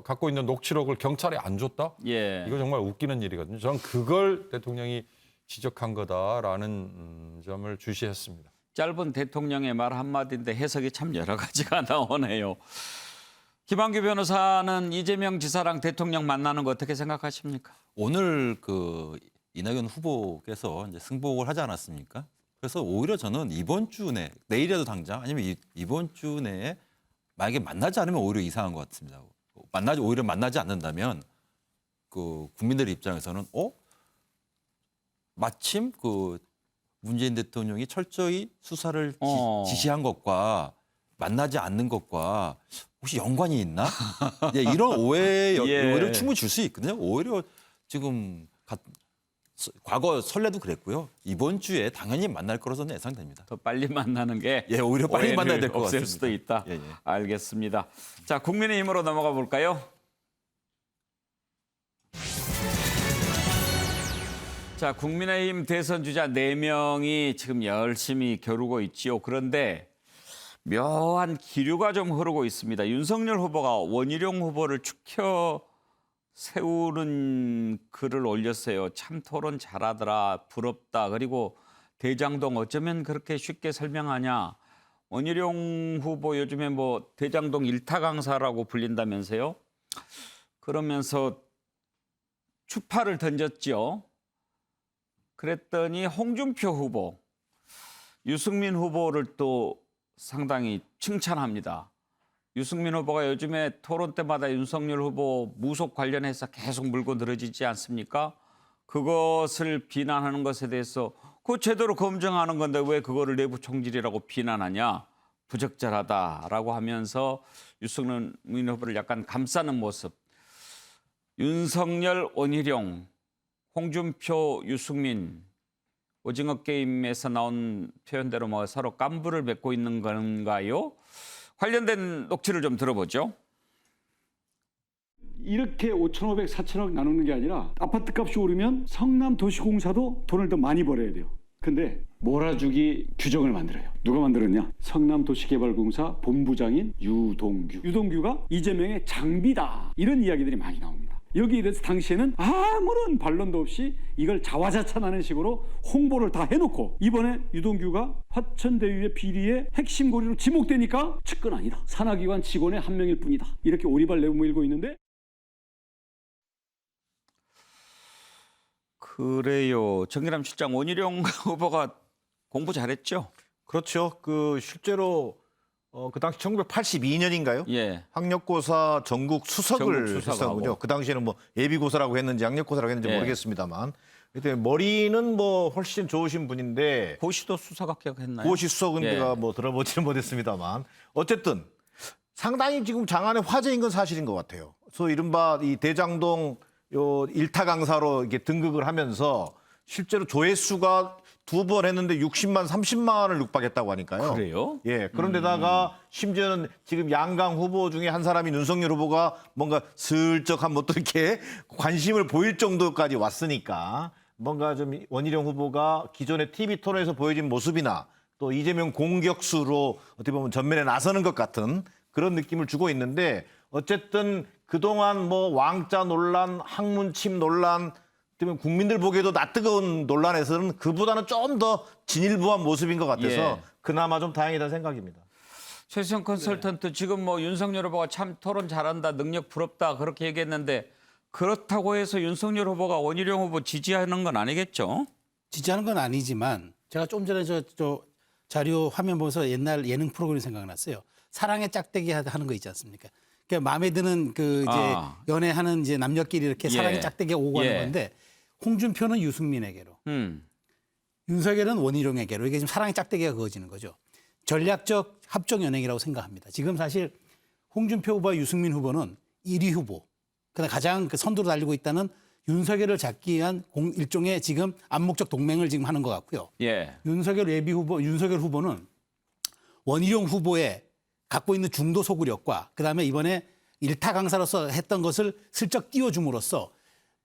갖고 있는 녹취록을 경찰에 안 줬다? 이거 정말 웃기는 일이거든요. 저는 그걸 대통령이 지적한 거다라는 점을 주시했습니다. 짧은 대통령의 말 한마디인데 해석이 참 여러 가지가 나오네요. 김한규 변호사는 이재명 지사랑 대통령 만나는 거 어떻게 생각하십니까? 오늘 그 이낙연 후보께서 이제 승복을 하지 않았습니까? 그래서 오히려 저는 이번 주 내, 내일이라도 당장 아니면 이번 주 내에 만약에 만나지 않으면 오히려 이상한 것 같습니다. 오히려 만나지 않는다면 그 국민들 입장에서는 마침 그 문재인 대통령이 철저히 수사를 지시한 것과 만나지 않는 것과 혹시 연관이 있나? 이런 오해를 충분히 줄 수 있거든요. 오히려 지금 과거 설레도 그랬고요. 이번 주에 당연히 만날 거라서는 예상됩니다. 더 빨리 만나는 게 오히려 빨리 만나야 될 것 같습니다. 없을 수도 있다. 알겠습니다. 자, 국민의힘으로 넘어가 볼까요? 자, 국민의힘 대선 주자 4명이 지금 열심히 겨루고 있지요. 그런데 묘한 기류가 좀 흐르고 있습니다. 윤석열 후보가 원희룡 후보를 추켜 세우는 글을 올렸어요. 참 토론 잘하더라, 부럽다. 그리고 대장동 어쩌면 그렇게 쉽게 설명하냐. 원희룡 후보 요즘에 뭐 대장동 일타 강사라고 불린다면서요. 그러면서 추파를 던졌죠. 그랬더니 홍준표 후보, 유승민 후보를 또 상당히 칭찬합니다. 유승민 후보가 요즘에 토론 때마다 윤석열 후보 무속 관련해서 계속 물고 늘어지지 않습니까? 그것을 비난하는 것에 대해서 그거 제대로 검증하는 건데 왜 그거를 내부 총질이라고 비난하냐? 부적절하다라고 하면서 유승민 후보를 약간 감싸는 모습. 윤석열, 원희룡, 홍준표, 유승민 오징어 게임에서 나온 표현대로 뭐 서로 깐부를 맺고 있는 건가요? 관련된 녹취를 좀 들어보죠. 이렇게 5,500, 4,000억 나누는 게 아니라 아파트 값이 오르면 성남도시공사도 돈을 더 많이 벌어야 돼요. 근데 몰아주기 규정을 만들어요. 누가 만들었냐? 성남도시개발공사 본부장인 유동규. 유동규가 이재명의 장비다. 이런 이야기들이 많이 나옵니다. 여기에 대해서 당시에는 아무런 반론도 없이 이걸 자화자찬하는 식으로 홍보를 다 해놓고 이번에 유동규가 화천대유의 비리의 핵심 고리로 지목되니까 측근 아니다. 산하기관 직원의 한 명일 뿐이다. 이렇게 오리발 내밀고 있는데 그래요. 정기남 실장, 원희룡 후보가 공부 잘했죠? 그렇죠. 실제로 그 당시 1982년인가요? 학력고사 전국 수석을 했었군요. 그 당시에는 뭐 예비고사라고 했는지 학력고사라고 했는지 모르겠습니다만. 그때 머리는 뭐 훨씬 좋으신 분인데. 고시도 수석 합격했나요? 고시 수석은 제가 뭐 들어보지는 못했습니다만. 어쨌든 상당히 지금 장안의 화제인 건 사실인 것 같아요. 그래서 이른바 이 대장동 일타 강사로 이렇게 등극을 하면서 실제로 조회수가 2번 했는데 60만, 30만을 육박했다고 하니까요. 그래요? 그런데다가 심지어는 지금 양강 후보 중에 한 사람이 윤석열 후보가 뭔가 슬쩍 한번 또 이렇게 관심을 보일 정도까지 왔으니까 뭔가 좀 원희룡 후보가 기존의 TV 토론에서 보여진 모습이나 또 이재명 공격수로 어떻게 보면 전면에 나서는 것 같은 그런 느낌을 주고 있는데 어쨌든 그동안 뭐 왕자 논란, 학문침 논란 때문에 국민들 보기에도 낯뜨거운 논란에서는 그보다는 좀 더 진일보한 모습인 것 같아서 예. 그나마 좀 다행이다는 생각입니다. 최수영 컨설턴트 지금 뭐 윤석열 후보가 참 토론 잘한다, 능력 부럽다 그렇게 얘기했는데 그렇다고 해서 윤석열 후보가 원희룡 후보 지지하는 건 아니겠죠? 지지하는 건 아니지만 제가 좀 전에 저 자료 화면 보면서 옛날 예능 프로그램 생각났어요. 사랑의 짝대기 하는 거 있지 않습니까? 그러니까 마음에 드는 그 이제 연애하는 이제 남녀끼리 이렇게 사랑의 짝대기가 오고 하는 건데 홍준표는 유승민에게로, 윤석열은 원희룡에게로 이게 지금 사랑의 짝대기가 그어지는 거죠. 전략적 합종 연행이라고 생각합니다. 지금 사실 홍준표 후보와 유승민 후보는 1위 후보, 그다음 가장 그 선두로 달리고 있다는 윤석열을 잡기 위한 일종의 지금 암묵적 동맹을 지금 하는 것 같고요. 윤석열 예비 후보, 윤석열 후보는 원희룡 후보의 갖고 있는 중도 소구력과 그다음에 이번에 일타 강사로서 했던 것을 슬쩍 띄워줌으로써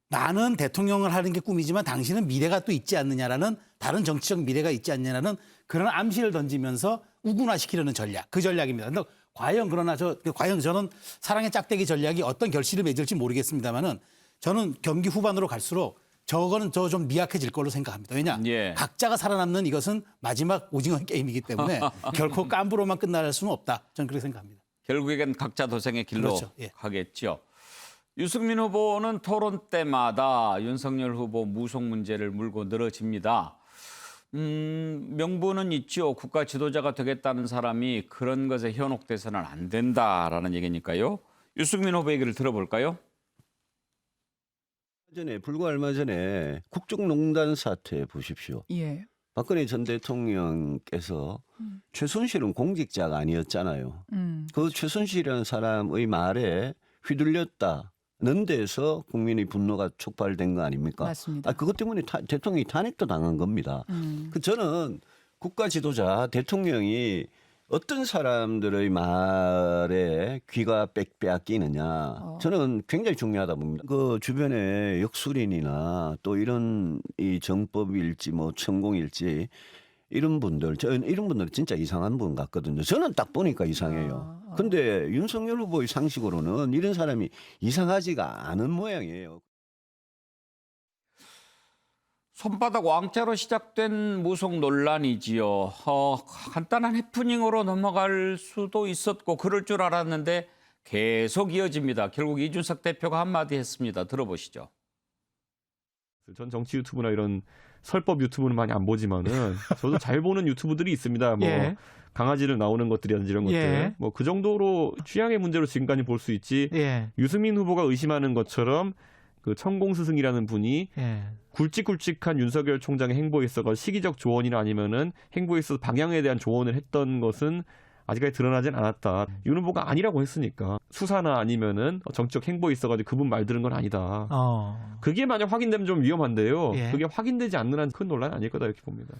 나는 대통령을 하는 게 꿈이지만 당신은 미래가 또 있지 않느냐라는 다른 정치적 미래가 있지 않느냐라는 그런 암시를 던지면서 우군화시키려는 전략, 그 전략입니다. 근데 과연 저는 사랑의 짝대기 전략이 어떤 결실을 맺을지 모르겠습니다만은 저는 경기 후반으로 갈수록 저거는 좀 미약해질 걸로 생각합니다. 왜냐? 각자가 살아남는 이것은 마지막 오징어 게임이기 때문에 결코 깐부로만 끝날 수는 없다. 저는 그렇게 생각합니다. 결국엔 각자 도생의 길로 가겠죠. 유승민 후보는 토론 때마다 윤석열 후보 무속 문제를 물고 늘어집니다. 명분은 있죠. 국가 지도자가 되겠다는 사람이 그런 것에 현혹돼서는 안 된다라는 얘기니까요. 유승민 후보 얘기를 들어볼까요? 불과 얼마 전에 국정농단 사태 보십시오. 박근혜 전 대통령께서 최순실은 공직자가 아니었잖아요. 그 최순실이라는 사람의 말에 휘둘렸다는 데서 국민의 분노가 촉발된 거 아닙니까? 맞습니다. 그것 때문에 대통령이 탄핵도 당한 겁니다. 저는 국가 지도자 대통령이 어떤 사람들의 말에 귀가 빼앗기느냐 저는 굉장히 중요하다 봅니다. 그 주변에 역술인이나 또 이런 이 정법일지 뭐 천공일지 이런 분들은 진짜 이상한 분 같거든요. 저는 딱 보니까 이상해요. 근데 윤석열 후보의 상식으로는 이런 사람이 이상하지가 않은 모양이에요. 손바닥 왕자로 시작된 무속 논란이지요. 간단한 해프닝으로 넘어갈 수도 있었고 그럴 줄 알았는데 계속 이어집니다. 결국 이준석 대표가 한마디 했습니다. 들어보시죠. 전 정치 유튜브나 이런 설법 유튜브는 많이 안 보지만은 저도 잘 보는 유튜브들이 있습니다. 뭐 강아지를 나오는 것들이라든지 이런 것들. 뭐 그 정도로 취향의 문제로 지금까지 볼 수 있지. 유승민 후보가 의심하는 것처럼 그 천공스승이라는 분이 굵직굵직한 윤석열 총장의 행보에 있어서 시기적 조언이나 아니면은 행보에 있어서 방향에 대한 조언을 했던 것은 아직까지 드러나진 않았다. 윤 후보가 아니라고 했으니까 수사나 아니면은 정치적 행보에 있어가지고 그분 말 들은 건 아니다. 그게 만약 확인되면 좀 위험한데요. 그게 확인되지 않는 한 큰 논란은 아닐 거다 이렇게 봅니다.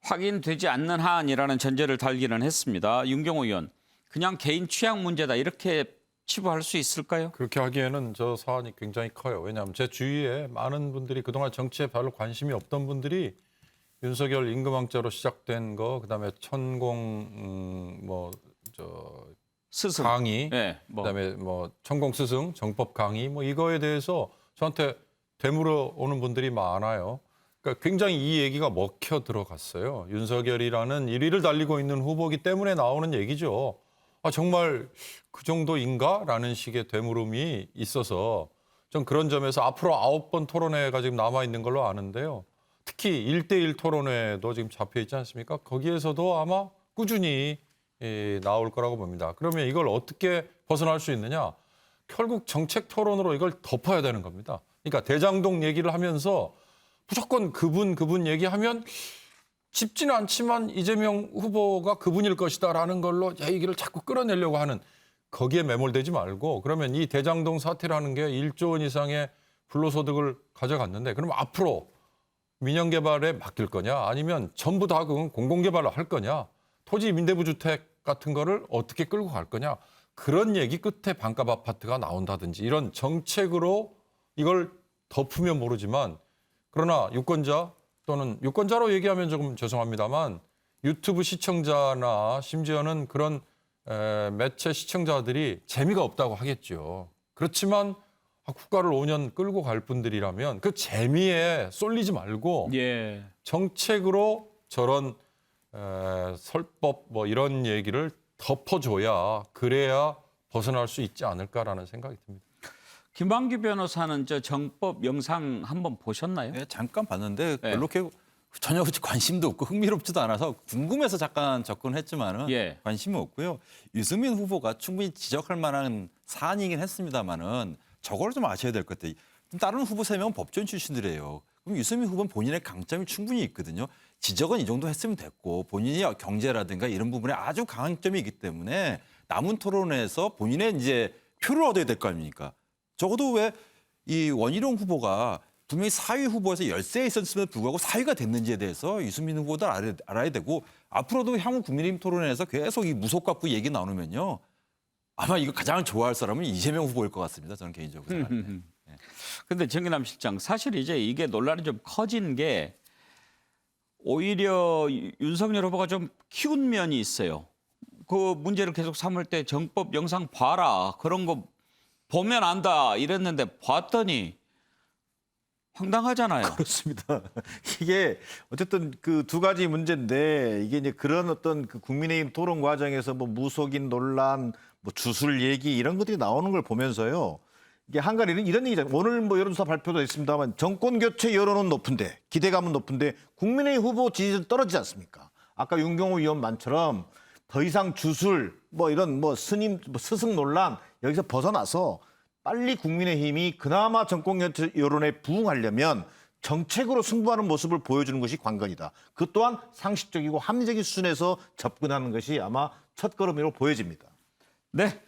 확인되지 않는 한이라는 전제를 달기는 했습니다. 윤경호 의원, 그냥 개인 취향 문제다 이렇게 치부할 수 있을까요? 그렇게 하기에는 저 사안이 굉장히 커요. 왜냐하면 제 주위에 많은 분들이 그동안 정치에 별로 관심이 없던 분들이 윤석열 임금왕자로 시작된 거, 그다음에 천공 스승 강의, 그다음에 뭐 천공 스승 정법 강의 뭐 이거에 대해서 저한테 되물어 오는 분들이 많아요. 그러니까 굉장히 이 얘기가 먹혀 들어갔어요. 윤석열이라는 1위를 달리고 있는 후보기 때문에 나오는 얘기죠. 정말 그 정도인가라는 식의 되물음이 있어서 좀 그런 점에서 앞으로 9번 토론회가 지금 남아 있는 걸로 아는데요. 특히 1대1 토론회도 지금 잡혀 있지 않습니까? 거기에서도 아마 꾸준히 나올 거라고 봅니다. 그러면 이걸 어떻게 벗어날 수 있느냐? 결국 정책 토론으로 이걸 덮어야 되는 겁니다. 그러니까 대장동 얘기를 하면서 무조건 그분 얘기하면 쉽지는 않지만 이재명 후보가 그분일 것이다라는 걸로 얘기를 자꾸 끌어내려고 하는 거기에 매몰되지 말고 그러면 이 대장동 사태라는 게 1조 원 이상의 불로소득을 가져갔는데 그럼 앞으로 민영개발에 맡길 거냐 아니면 전부 다 그건 공공개발로 할 거냐 토지 임대부 주택 같은 거를 어떻게 끌고 갈 거냐 그런 얘기 끝에 반값 아파트가 나온다든지 이런 정책으로 이걸 덮으면 모르지만 그러나 유권자 또는 유권자로 얘기하면 조금 죄송합니다만 유튜브 시청자나 심지어는 그런 매체 시청자들이 재미가 없다고 하겠죠. 그렇지만 국가를 5년 끌고 갈 분들이라면 그 재미에 쏠리지 말고 정책으로 저런 설법 뭐 이런 얘기를 덮어줘야 그래야 벗어날 수 있지 않을까라는 생각이 듭니다. 김만규 변호사는 저 정법 영상 한번 보셨나요? 네, 잠깐 봤는데 별로 이렇게 전혀 관심도 없고 흥미롭지도 않아서 궁금해서 잠깐 접근했지만은 관심이 없고요. 유승민 후보가 충분히 지적할 만한 사안이긴 했습니다만은 저걸 좀 아셔야 될 것 같아요. 다른 후보 3명은 법조인 출신들이에요. 그럼 유승민 후보는 본인의 강점이 충분히 있거든요. 지적은 이 정도 했으면 됐고 본인이 경제라든가 이런 부분에 아주 강점이 있기 때문에 남은 토론에서 본인의 이제 표를 얻어야 될 거 아닙니까? 적어도 왜 이 원희룡 후보가 분명히 4위 후보에서 열세에 있었음에도 불구하고 4위가 됐는지에 대해서 유승민 후보도 알아야 되고 앞으로도 향후 국민의힘 토론회에서 계속 이 무속갑부 얘기 나누면요. 아마 이거 가장 좋아할 사람은 이재명 후보일 것 같습니다. 저는 개인적으로 생각하는데. 근데 정의남 실장 사실 이제 이게 논란이 좀 커진 게 오히려 윤석열 후보가 좀 키운 면이 있어요. 그 문제를 계속 삼을 때 정법 영상 봐라. 그런 거 보면 안다 이랬는데 봤더니 황당하잖아요. 그렇습니다. 이게 어쨌든 그 두 가지 문제인데 이게 이제 그런 어떤 그 국민의힘 토론 과정에서 뭐 무속인 논란, 뭐 주술 얘기 이런 것들이 나오는 걸 보면서요. 이게 한가리는 이런 얘기잖아요. 오늘 뭐 여론조사 발표도 했습니다만 정권 교체 여론은 높은데 기대감은 높은데 국민의힘 후보 지지율 떨어지지 않습니까? 아까 윤경호 위원만처럼 더 이상 주술 뭐 이런 뭐 스님 뭐 스승 논란 여기서 벗어나서 빨리 국민의힘이 그나마 정권 교체 여론에 부응하려면 정책으로 승부하는 모습을 보여주는 것이 관건이다. 그 또한 상식적이고 합리적인 수준에서 접근하는 것이 아마 첫걸음으로 보여집니다. 네.